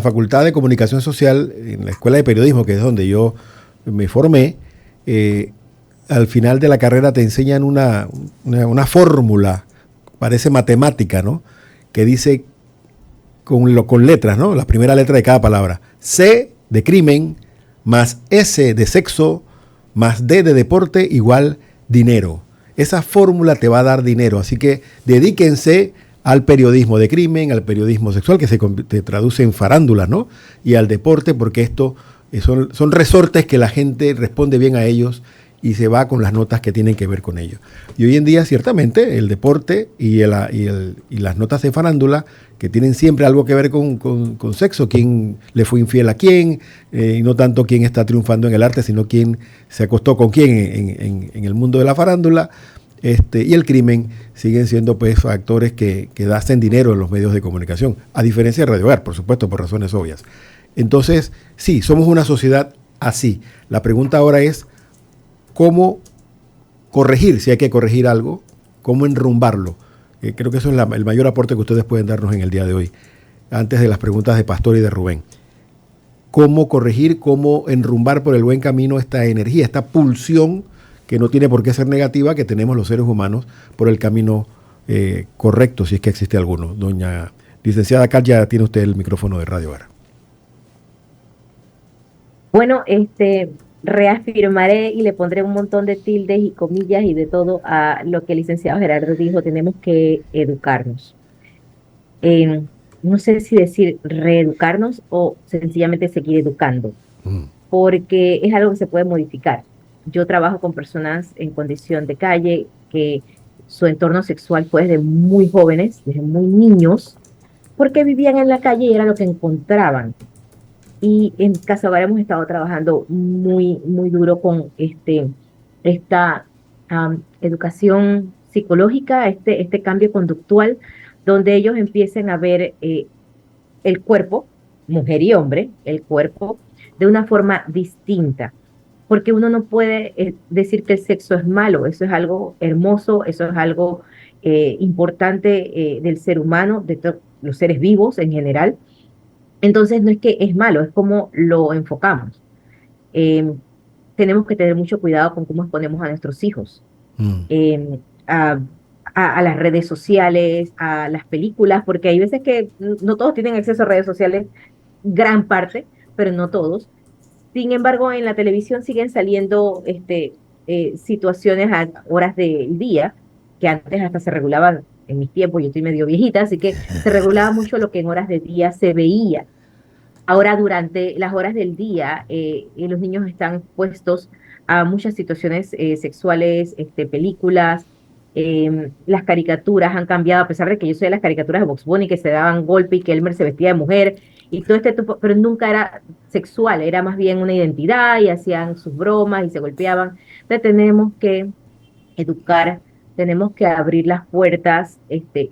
S2: Facultad de Comunicación Social, en la Escuela de Periodismo, que es donde yo me formé, al final de la carrera te enseñan una fórmula, parece matemática, ¿no? Que dice con letras, ¿no? La primera letra de cada palabra. C de crimen, más S de sexo, más D de deporte, igual dinero. Esa fórmula te va a dar dinero, así que dedíquense al periodismo de crimen, al periodismo sexual, que se traduce en farándula, ¿no? Y al deporte, porque esto son resortes que la gente responde bien a ellos y se va con las notas que tienen que ver con ello. Y hoy en día, ciertamente, el deporte y las notas de farándula, que tienen siempre algo que ver con sexo, quién le fue infiel a quién, y no tanto quién está triunfando en el arte, sino quién se acostó con quién en el mundo de la farándula, y el crimen, siguen siendo pues factores que hacen dinero en los medios de comunicación, a diferencia de Radio Hogar, por supuesto, por razones obvias. Entonces, sí, somos una sociedad así. La pregunta ahora es, ¿cómo corregir, si hay que corregir algo, cómo enrumbarlo? Creo que eso es el mayor aporte que ustedes pueden darnos en el día de hoy, antes de las preguntas de Pastor y de Rubén. ¿Cómo corregir, cómo enrumbar por el buen camino esta energía, esta pulsión que no tiene por qué ser negativa, que tenemos los seres humanos por el camino correcto, si es que existe alguno? Doña licenciada Cal, ya tiene usted el micrófono de Radio Hogar.
S19: Bueno, reafirmaré y le pondré un montón de tildes y comillas y de todo a lo que el licenciado Gerardo dijo. Tenemos que educarnos. No sé si decir reeducarnos o sencillamente seguir educando, porque es algo que se puede modificar. Yo trabajo con personas en condición de calle que su entorno sexual fue desde muy jóvenes, desde muy niños, porque vivían en la calle y era lo que encontraban. Y en Casa Hogar hemos estado trabajando muy duro con esta educación psicológica, este cambio conductual, donde ellos empiecen a ver el cuerpo, mujer y hombre, el cuerpo, de una forma distinta. Porque uno no puede decir que el sexo es malo, eso es algo hermoso, eso es algo importante del ser humano, de los seres vivos en general. Entonces no es que es malo, es como lo enfocamos. Tenemos que tener mucho cuidado con cómo exponemos a nuestros hijos, a las redes sociales, a las películas, porque hay veces que no todos tienen acceso a redes sociales, gran parte, pero no todos. Sin embargo, en la televisión siguen saliendo situaciones a horas del día, que antes hasta se regulaban, en mis tiempos, yo estoy medio viejita, así que se regulaba mucho lo que en horas de día se veía. Ahora, durante las horas del día, los niños están expuestos a muchas situaciones sexuales, películas, las caricaturas han cambiado, a pesar de que yo soy de las caricaturas de Bugs Bunny, que se daban golpe y que Elmer se vestía de mujer, y todo tipo, pero nunca era sexual, era más bien una identidad, y hacían sus bromas y se golpeaban. Entonces tenemos que educar, tenemos que abrir las puertas,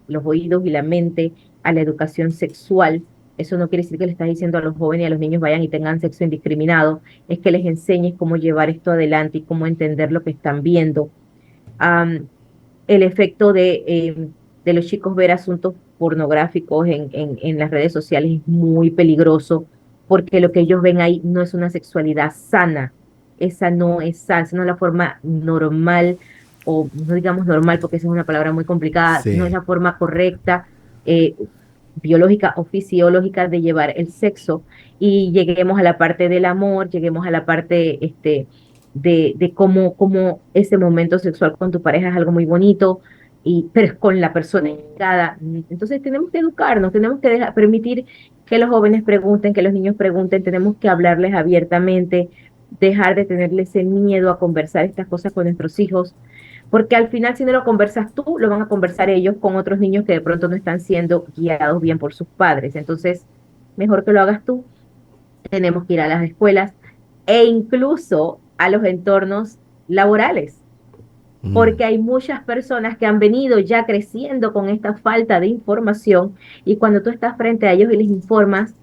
S19: los oídos y la mente a la educación sexual. Eso no quiere decir que le estás diciendo a los jóvenes y a los niños vayan y tengan sexo indiscriminado, es que les enseñes cómo llevar esto adelante y cómo entender lo que están viendo. El efecto de los chicos ver asuntos pornográficos en las redes sociales es muy peligroso, porque lo que ellos ven ahí no es una sexualidad sana. Esa no es sana, esa no es la forma normal, o no digamos normal porque esa es una palabra muy complicada,
S2: Sí.
S19: no es la forma correcta, biológica o fisiológica de llevar el sexo, y lleguemos a la parte del amor, lleguemos a la parte de cómo ese momento sexual con tu pareja es algo muy bonito, pero es con la persona indicada. Entonces tenemos que educarnos, tenemos que permitir que los jóvenes pregunten, que los niños pregunten, tenemos que hablarles abiertamente, dejar de tenerle ese miedo a conversar estas cosas con nuestros hijos, porque al final si no lo conversas tú, lo van a conversar ellos con otros niños que de pronto no están siendo guiados bien por sus padres. Entonces, mejor que lo hagas tú. Tenemos que ir a las escuelas e incluso a los entornos laborales, porque hay muchas personas que han venido ya creciendo con esta falta de información, y cuando tú estás frente a ellos y les informas,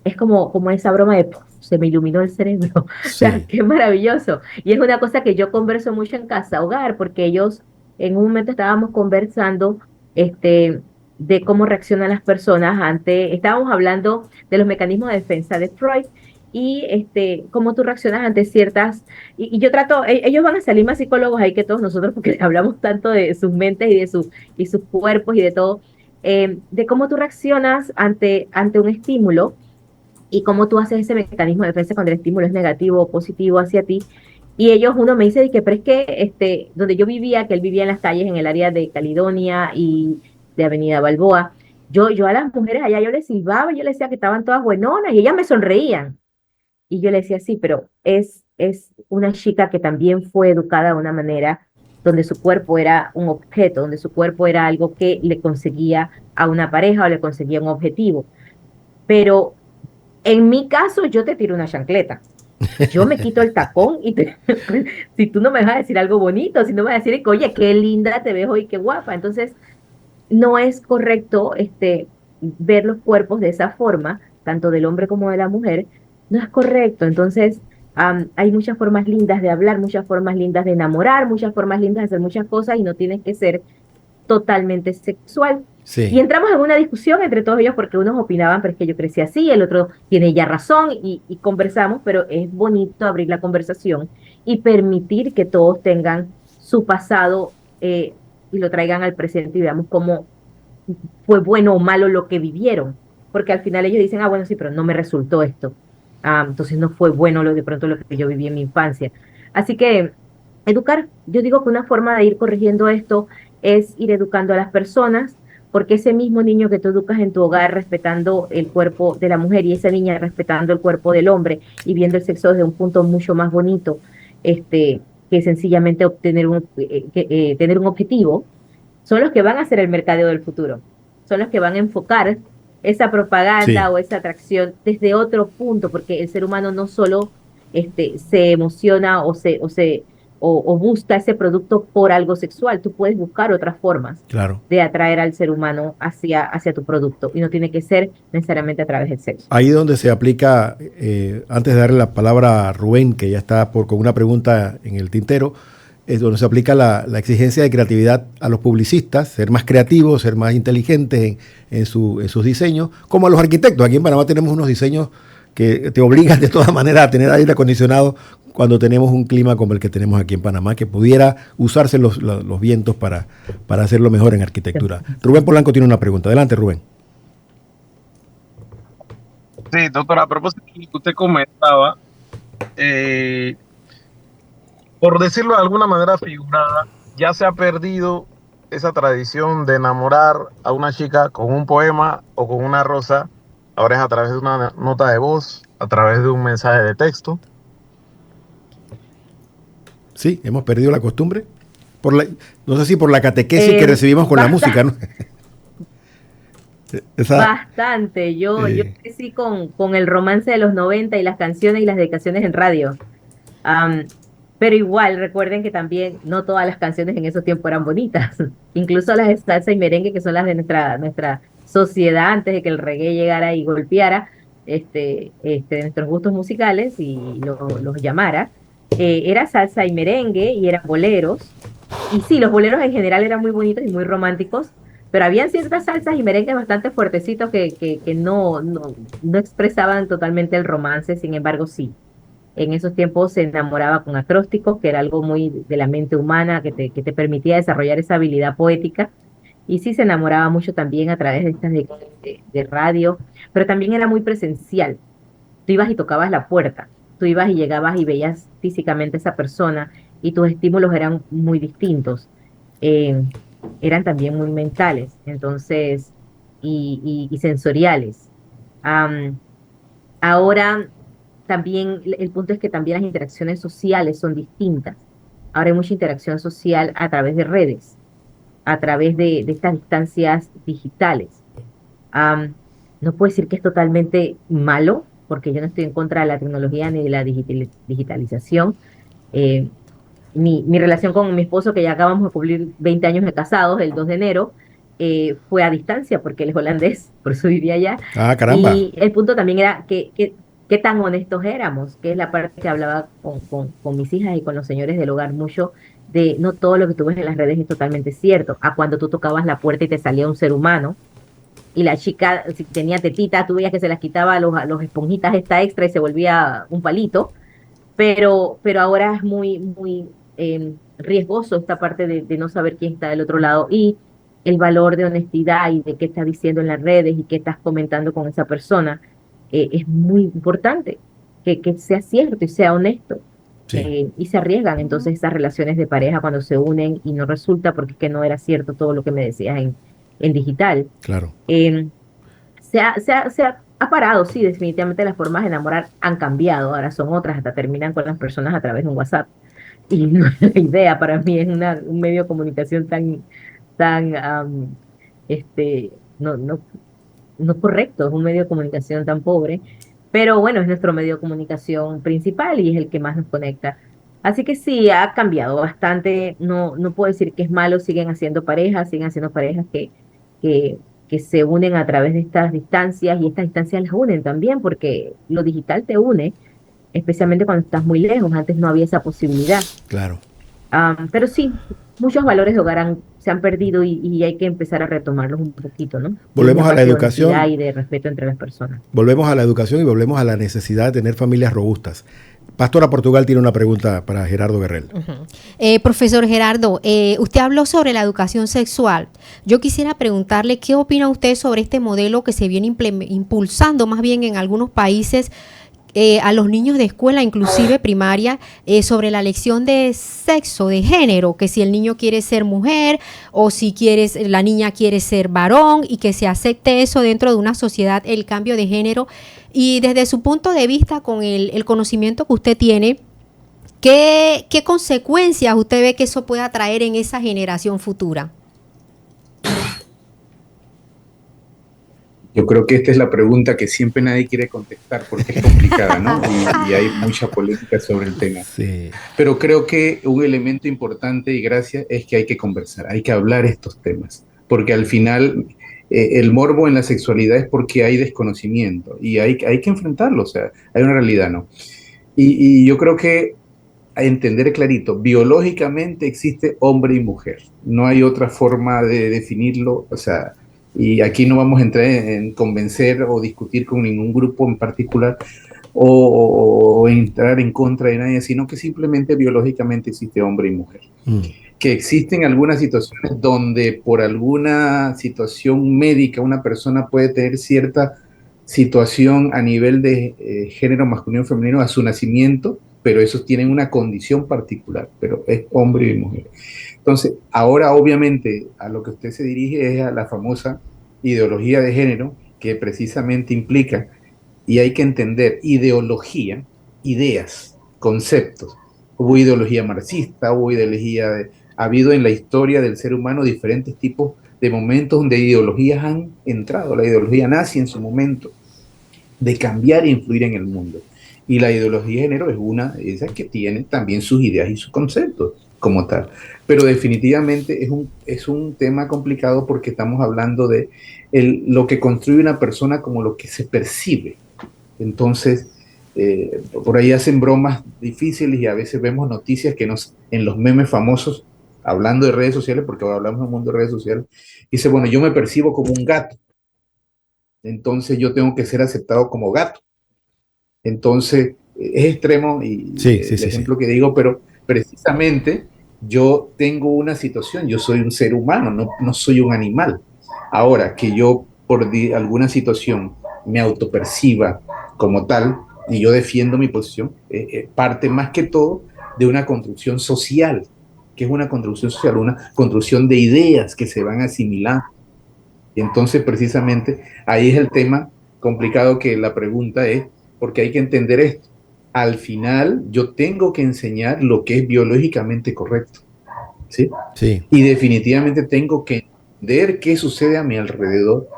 S19: es como esa broma de "Puf, se me iluminó el cerebro". O sea, qué maravilloso. Y es una cosa que yo converso mucho en casa hogar, porque ellos, en un momento estábamos conversando de cómo reaccionan las personas estábamos hablando de los mecanismos de defensa de Freud, y cómo tú reaccionas ante ciertas, y yo trato, ellos van a salir más psicólogos ahí que todos nosotros, porque les hablamos tanto de sus mentes y sus cuerpos y de todo, de cómo tú reaccionas ante un estímulo, y cómo tú haces ese mecanismo de defensa cuando el estímulo es negativo o positivo hacia ti. Y uno me dice pero es que donde yo vivía, que él vivía en las calles en el área de Caledonia y de Avenida Balboa, yo a las mujeres allá yo les silbaba, yo les decía que estaban todas buenonas y ellas me sonreían. Y yo le decía, sí, pero es una chica que también fue educada de una manera donde su cuerpo era un objeto, donde su cuerpo era algo que le conseguía a una pareja o le conseguía un objetivo. Pero en mi caso, yo te tiro una chancleta. Yo me quito el tacón y si tú no me vas a decir algo bonito, si no me vas a decir, oye, qué linda te ves hoy, qué guapa. Entonces, no es correcto ver los cuerpos de esa forma, tanto del hombre como de la mujer. No es correcto. Entonces, hay muchas formas lindas de hablar, muchas formas lindas de enamorar, muchas formas lindas de hacer muchas cosas, y no tienes que ser totalmente sexual.
S2: Sí.
S19: Y entramos en una discusión entre todos ellos, porque unos opinaban, pero es que yo crecí así, el otro tiene ya razón, y conversamos, pero es bonito abrir la conversación y permitir que todos tengan su pasado y lo traigan al presente, y veamos cómo fue bueno o malo lo que vivieron, porque al final ellos dicen, bueno, sí, pero no me resultó esto, entonces no fue bueno de pronto lo que yo viví en mi infancia. Así que educar, yo digo que una forma de ir corrigiendo esto es ir educando a las personas, porque ese mismo niño que tú educas en tu hogar respetando el cuerpo de la mujer, y esa niña respetando el cuerpo del hombre y viendo el sexo desde un punto mucho más bonito, que sencillamente tener un objetivo, son los que van a hacer el mercadeo del futuro, son los que van a enfocar esa propaganda o esa atracción desde otro punto, porque el ser humano no solo se emociona o busca ese producto por algo sexual. Tú puedes buscar otras formas de atraer al ser humano hacia tu producto, y no tiene que ser necesariamente a través del sexo.
S2: Ahí donde se aplica, antes de darle la palabra a Rubén, que ya está con una pregunta en el tintero, es donde se aplica la exigencia de creatividad a los publicistas, ser más creativos, ser más inteligentes en sus diseños, como a los arquitectos. Aquí en Panamá tenemos unos diseños que te obligan de todas maneras a tener aire acondicionado cuando tenemos un clima como el que tenemos aquí en Panamá, que pudiera usarse los vientos para hacerlo mejor en arquitectura. Rubén Polanco tiene una pregunta. Adelante, Rubén.
S4: Sí, doctora, a propósito de lo que usted comentaba, por decirlo de alguna manera figurada, ya se ha perdido esa tradición de enamorar a una chica con un poema o con una rosa. Ahora es a través de una nota de voz, a través de un mensaje de texto. Sí,
S2: hemos perdido la costumbre. No sé si por la catequesis que recibimos con la música, ¿no?
S19: Bastante. Yo crecí con el romance de los 90 y las canciones y las dedicaciones en radio. Pero igual, recuerden que también no todas las canciones en esos tiempos eran bonitas. Incluso las de salsa y merengue, que son las de nuestra sociedad antes de que el reggae llegara y golpeara nuestros gustos musicales y los llamara. Era salsa y merengue y eran boleros. Y sí, los boleros en general eran muy bonitos y muy románticos, pero habían ciertas salsas y merengues bastante fuertecitos que no expresaban totalmente el romance, sin embargo sí. En esos tiempos se enamoraba con acrósticos, que era algo muy de la mente humana, que te permitía desarrollar esa habilidad poética. Y sí se enamoraba mucho también a través de estas de radio, pero también era muy presencial. Tú ibas y tocabas la puerta, tú ibas y llegabas y veías físicamente a esa persona y tus estímulos eran muy distintos. Eran también muy mentales, entonces, y sensoriales. Ahora también el punto es que también las interacciones sociales son distintas. Ahora hay mucha interacción social a través de redes, a través de estas distancias digitales. No puedo decir que es totalmente malo, porque yo no estoy en contra de la tecnología ni de la digitalización. Mi relación con mi esposo, que ya acabamos de cumplir 20 años de casados, el 2 de enero, fue a distancia porque él es holandés, por eso vivía allá.
S2: Ah, caramba.
S19: Y el punto también era qué tan honestos éramos, que es la parte que hablaba con mis hijas y con los señores del hogar mucho, de no todo lo que tú ves en las redes es totalmente cierto. A cuando tú tocabas la puerta y te salía un ser humano, y la chica, si tenía tetita, tú veías que se las quitaba a los esponjitas esta extra y se volvía un palito, pero ahora es muy riesgoso esta parte de no saber quién está del otro lado, y el valor de honestidad y de qué estás diciendo en las redes y qué estás comentando con esa persona, es muy importante, que sea cierto y sea honesto. Y se arriesgan entonces esas relaciones de pareja cuando se unen y no resulta, porque es que no era cierto todo lo que me decías en digital.
S2: Claro.
S19: Se ha parado, sí, definitivamente las formas de enamorar han cambiado, ahora son otras, hasta terminan con las personas a través de un WhatsApp. Y no es la idea, para mí es un medio de comunicación no correcto, es un medio de comunicación tan pobre, pero bueno, es nuestro medio de comunicación principal y es el que más nos conecta. Así que sí, ha cambiado bastante, no puedo decir que es malo, siguen haciendo parejas que se unen a través de estas distancias, y estas distancias las unen también porque lo digital te une, especialmente cuando estás muy lejos. Antes no había esa posibilidad.
S2: Claro.
S19: Pero sí, muchos valores de hogar se han perdido y hay que empezar a retomarlos un poquito, ¿no?
S2: Volvemos a la educación.
S19: Y de respeto entre las personas.
S2: Volvemos a la educación y volvemos a la necesidad de tener familias robustas. Pastora Portugal tiene una pregunta para Gerardo Guerrero.
S5: Profesor Gerardo, usted habló sobre la educación sexual. Yo quisiera preguntarle qué opina usted sobre este modelo que se viene impulsando más bien en algunos países a los niños de escuela, inclusive primaria, sobre la elección de sexo, de género, que si el niño quiere ser mujer o si la niña quiere ser varón, y que se acepte eso dentro de una sociedad, el cambio de género. Y desde su punto de vista, con el conocimiento que usted tiene, ¿qué consecuencias usted ve que eso pueda traer en esa generación futura?
S20: Yo creo que esta es la pregunta que siempre nadie quiere contestar porque es complicada, ¿no? Y hay mucha política sobre el tema.
S2: Sí.
S20: Pero creo que un elemento importante, y gracias, es que hay que conversar, hay que hablar estos temas, porque al final el morbo en la sexualidad es porque hay desconocimiento y hay que enfrentarlo, o sea, hay una realidad, ¿no? Y yo creo que a entender clarito, biológicamente existe hombre y mujer, no hay otra forma de definirlo, o sea, y aquí no vamos a entrar en convencer o discutir con ningún grupo en particular o entrar en contra de nadie, sino que simplemente biológicamente existe hombre y mujer. Que existen algunas situaciones donde por alguna situación médica una persona puede tener cierta situación a nivel de género masculino o femenino a su nacimiento, pero esos tienen una condición particular, pero es hombre y mujer. Entonces, ahora obviamente a lo que usted se dirige es a la famosa ideología de género, que precisamente implica, y hay que entender, ideología, ideas, conceptos. Hubo ideología marxista, ha habido en la historia del ser humano diferentes tipos de momentos donde ideologías han entrado. La ideología nazi en su momento de cambiar e influir en el mundo. Y la ideología de género es una de esas que tiene también sus ideas y sus conceptos como tal. Pero definitivamente es un tema complicado porque estamos hablando de lo que construye una persona como lo que se percibe. Entonces, por ahí hacen bromas difíciles y a veces vemos noticias que en los memes famosos hablando de redes sociales, porque ahora hablamos del mundo de redes sociales, dice, bueno, yo me percibo como un gato, entonces yo tengo que ser aceptado como gato. Entonces, es extremo y el ejemplo que digo, pero precisamente yo tengo una situación, yo soy un ser humano, no soy un animal. Ahora, que yo por alguna situación me autoperciba como tal y yo defiendo mi posición, parte más que todo de una construcción social. ¿Qué es una construcción social? Una construcción de ideas que se van asimilando. Y entonces, precisamente, ahí es el tema complicado, que la pregunta es, porque hay que entender esto. Al final, yo tengo que enseñar lo que es biológicamente correcto. ¿Sí?
S2: Sí.
S20: Y definitivamente tengo que entender qué sucede a mi alrededor,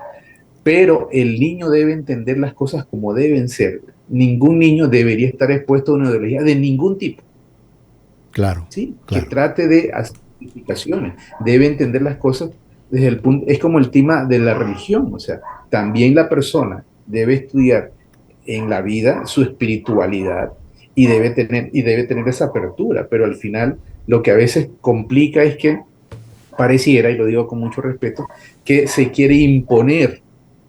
S20: pero el niño debe entender las cosas como deben ser. Ningún niño debería estar expuesto a una ideología de ningún tipo.
S2: Claro.
S20: ¿Sí? Claro. Que trate de hacer explicaciones. Debe entender las cosas desde el punto, es como el tema de la religión, o sea, también la persona debe estudiar en la vida su espiritualidad y debe tener esa apertura, pero al final lo que a veces complica es que pareciera, y lo digo con mucho respeto, que se quiere imponer,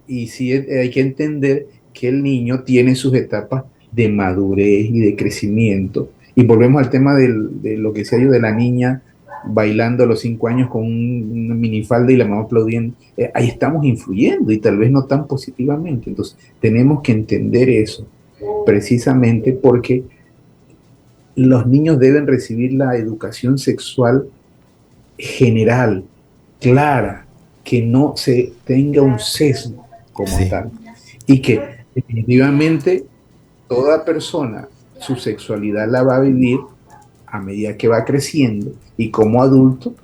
S20: y sí hay que entender que el niño tiene sus etapas de madurez y de crecimiento, y volvemos al tema de lo que decía yo de la niña bailando a los 5 años con una minifalda y la mamá aplaudiendo. Ahí estamos influyendo y tal vez no tan positivamente. Entonces tenemos que entender eso, precisamente porque los niños deben recibir la educación sexual general, clara, que no se tenga un sesgo como tal, y que definitivamente toda persona su sexualidad la va a vivir a medida que va creciendo, y como adulto,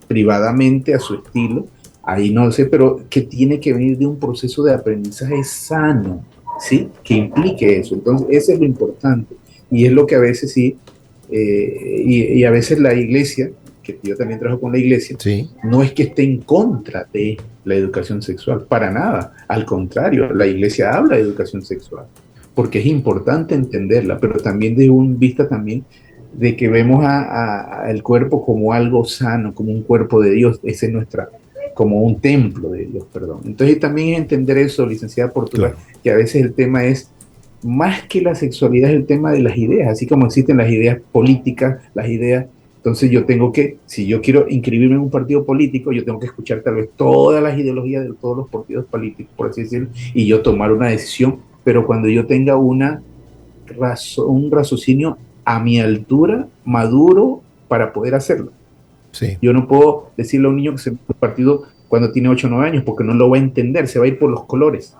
S20: privadamente, a su estilo, ahí no sé, pero que tiene que venir de un proceso de aprendizaje sano, ¿sí? Que implique eso. Entonces, eso es lo importante, y es lo que a veces sí, y a veces la iglesia, que yo también trabajo con la iglesia, no es que esté en contra de la educación sexual, para nada, al contrario, la iglesia habla de educación sexual, porque es importante entenderla, pero también de un vista también de que vemos el cuerpo como algo sano, como un cuerpo de Dios, ese es como un templo de Dios, perdón. Entonces también es entender eso, licenciada Portugal, que a veces el tema es, más que la sexualidad, es el tema de las ideas, así como existen las ideas políticas, las ideas, entonces yo tengo que, si yo quiero inscribirme en un partido político, yo tengo que escuchar tal vez todas las ideologías de todos los partidos políticos, por así decirlo, y yo tomar una decisión, pero cuando yo tenga un raciocinio a mi altura, maduro, para poder hacerlo.
S2: Sí.
S20: Yo no puedo decirle a un niño que se mete un partido cuando tiene 8 o 9 años, porque no lo va a entender, se va a ir por los colores.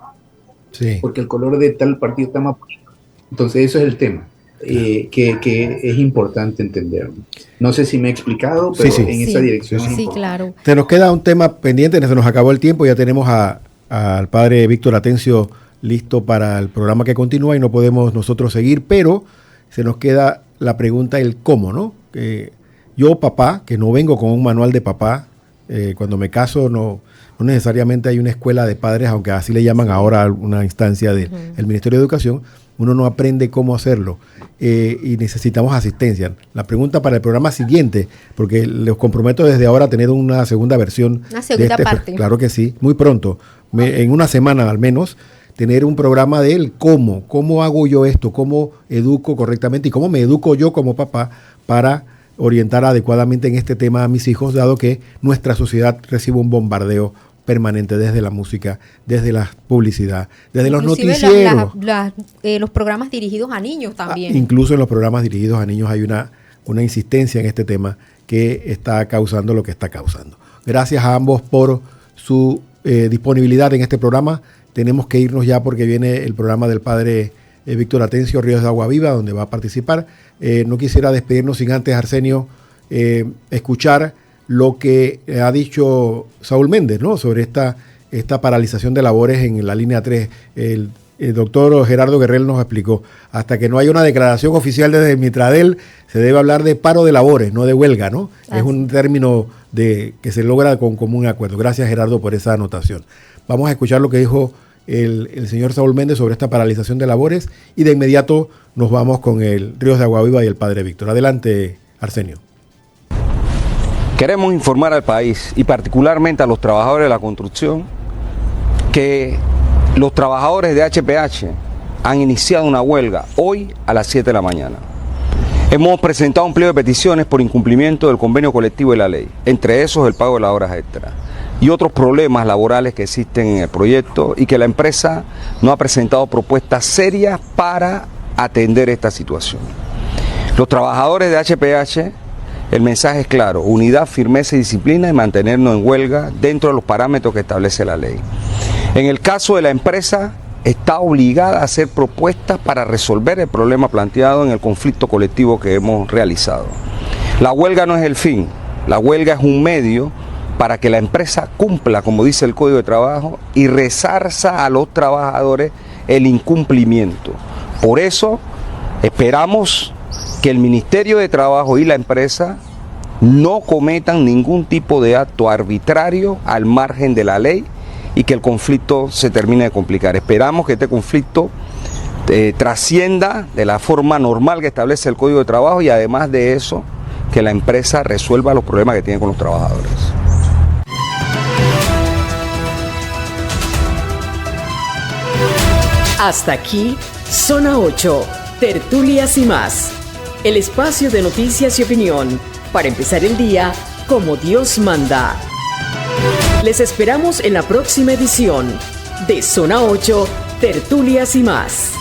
S2: Sí.
S20: Porque el color de tal partido está más bonito. Entonces eso es el tema, que es importante entender. No sé si me he explicado, pero en esa dirección.
S5: Sí, claro.
S2: Se nos queda un tema pendiente, se nos acabó el tiempo, ya tenemos al padre Víctor Atencio listo para el programa que continúa y no podemos nosotros seguir, pero se nos queda la pregunta, el cómo, ¿no? Yo, papá, que no vengo con un manual de papá, cuando me caso no necesariamente hay una escuela de padres, aunque así le llaman ahora a una instancia del Ministerio de Educación, uno no aprende cómo hacerlo y necesitamos asistencia. La pregunta para el programa siguiente, porque los comprometo desde ahora a tener una segunda versión.
S5: Una segunda parte.
S2: Claro que sí, muy pronto, en una semana al menos, tener un programa de él, cómo hago yo esto, cómo educo correctamente y cómo me educo yo como papá para orientar adecuadamente en este tema a mis hijos, dado que nuestra sociedad recibe un bombardeo permanente desde la música, desde la publicidad, desde inclusive los noticieros.
S5: Los programas dirigidos a niños también.
S2: Incluso en los programas dirigidos a niños hay una insistencia en este tema que está causando lo que está causando. Gracias a ambos por su disponibilidad en este programa. Tenemos que irnos ya porque viene el programa del padre Víctor Atencio Ríos de Agua Viva, donde va a participar. No quisiera despedirnos sin antes, Arsenio, escuchar lo que ha dicho Saúl Méndez, ¿no? Sobre esta paralización de labores en la línea 3. El doctor Gerardo Guerrero nos explicó, hasta que no haya una declaración oficial desde Mitradel, se debe hablar de paro de labores, no de huelga, ¿no? Es un término que se logra con común acuerdo. Gracias, Gerardo, por esa anotación. Vamos a escuchar lo que dijo el señor Saúl Méndez sobre esta paralización de labores y de inmediato nos vamos con el Ríos de Agua Viva y el padre Víctor. Adelante, Arsenio.
S21: Queremos informar al país y particularmente a los trabajadores de la construcción que los trabajadores de HPH han iniciado una huelga hoy a las 7 de la mañana. Hemos presentado un pliego de peticiones por incumplimiento del convenio colectivo y la ley, entre esos el pago de las horas extras y otros problemas laborales que existen en el proyecto y que la empresa no ha presentado propuestas serias para atender esta situación. Los trabajadores de HPH, el mensaje es claro: unidad, firmeza y disciplina y mantenernos en huelga dentro de los parámetros que establece la ley. En el caso de la empresa, está obligada a hacer propuestas para resolver el problema planteado en el conflicto colectivo que hemos realizado. La huelga no es el fin, la huelga es un medio para que la empresa cumpla, como dice el Código de Trabajo, y resarza a los trabajadores el incumplimiento. Por eso esperamos que el Ministerio de Trabajo y la empresa no cometan ningún tipo de acto arbitrario al margen de la ley y que el conflicto se termine de complicar. Esperamos que este conflicto trascienda de la forma normal que establece el Código de Trabajo y además de eso, que la empresa resuelva los problemas que tiene con los trabajadores.
S1: Hasta aquí, Zona 8, Tertulias y más. El espacio de noticias y opinión para empezar el día como Dios manda. Les esperamos en la próxima edición de Zona 8, Tertulias y más.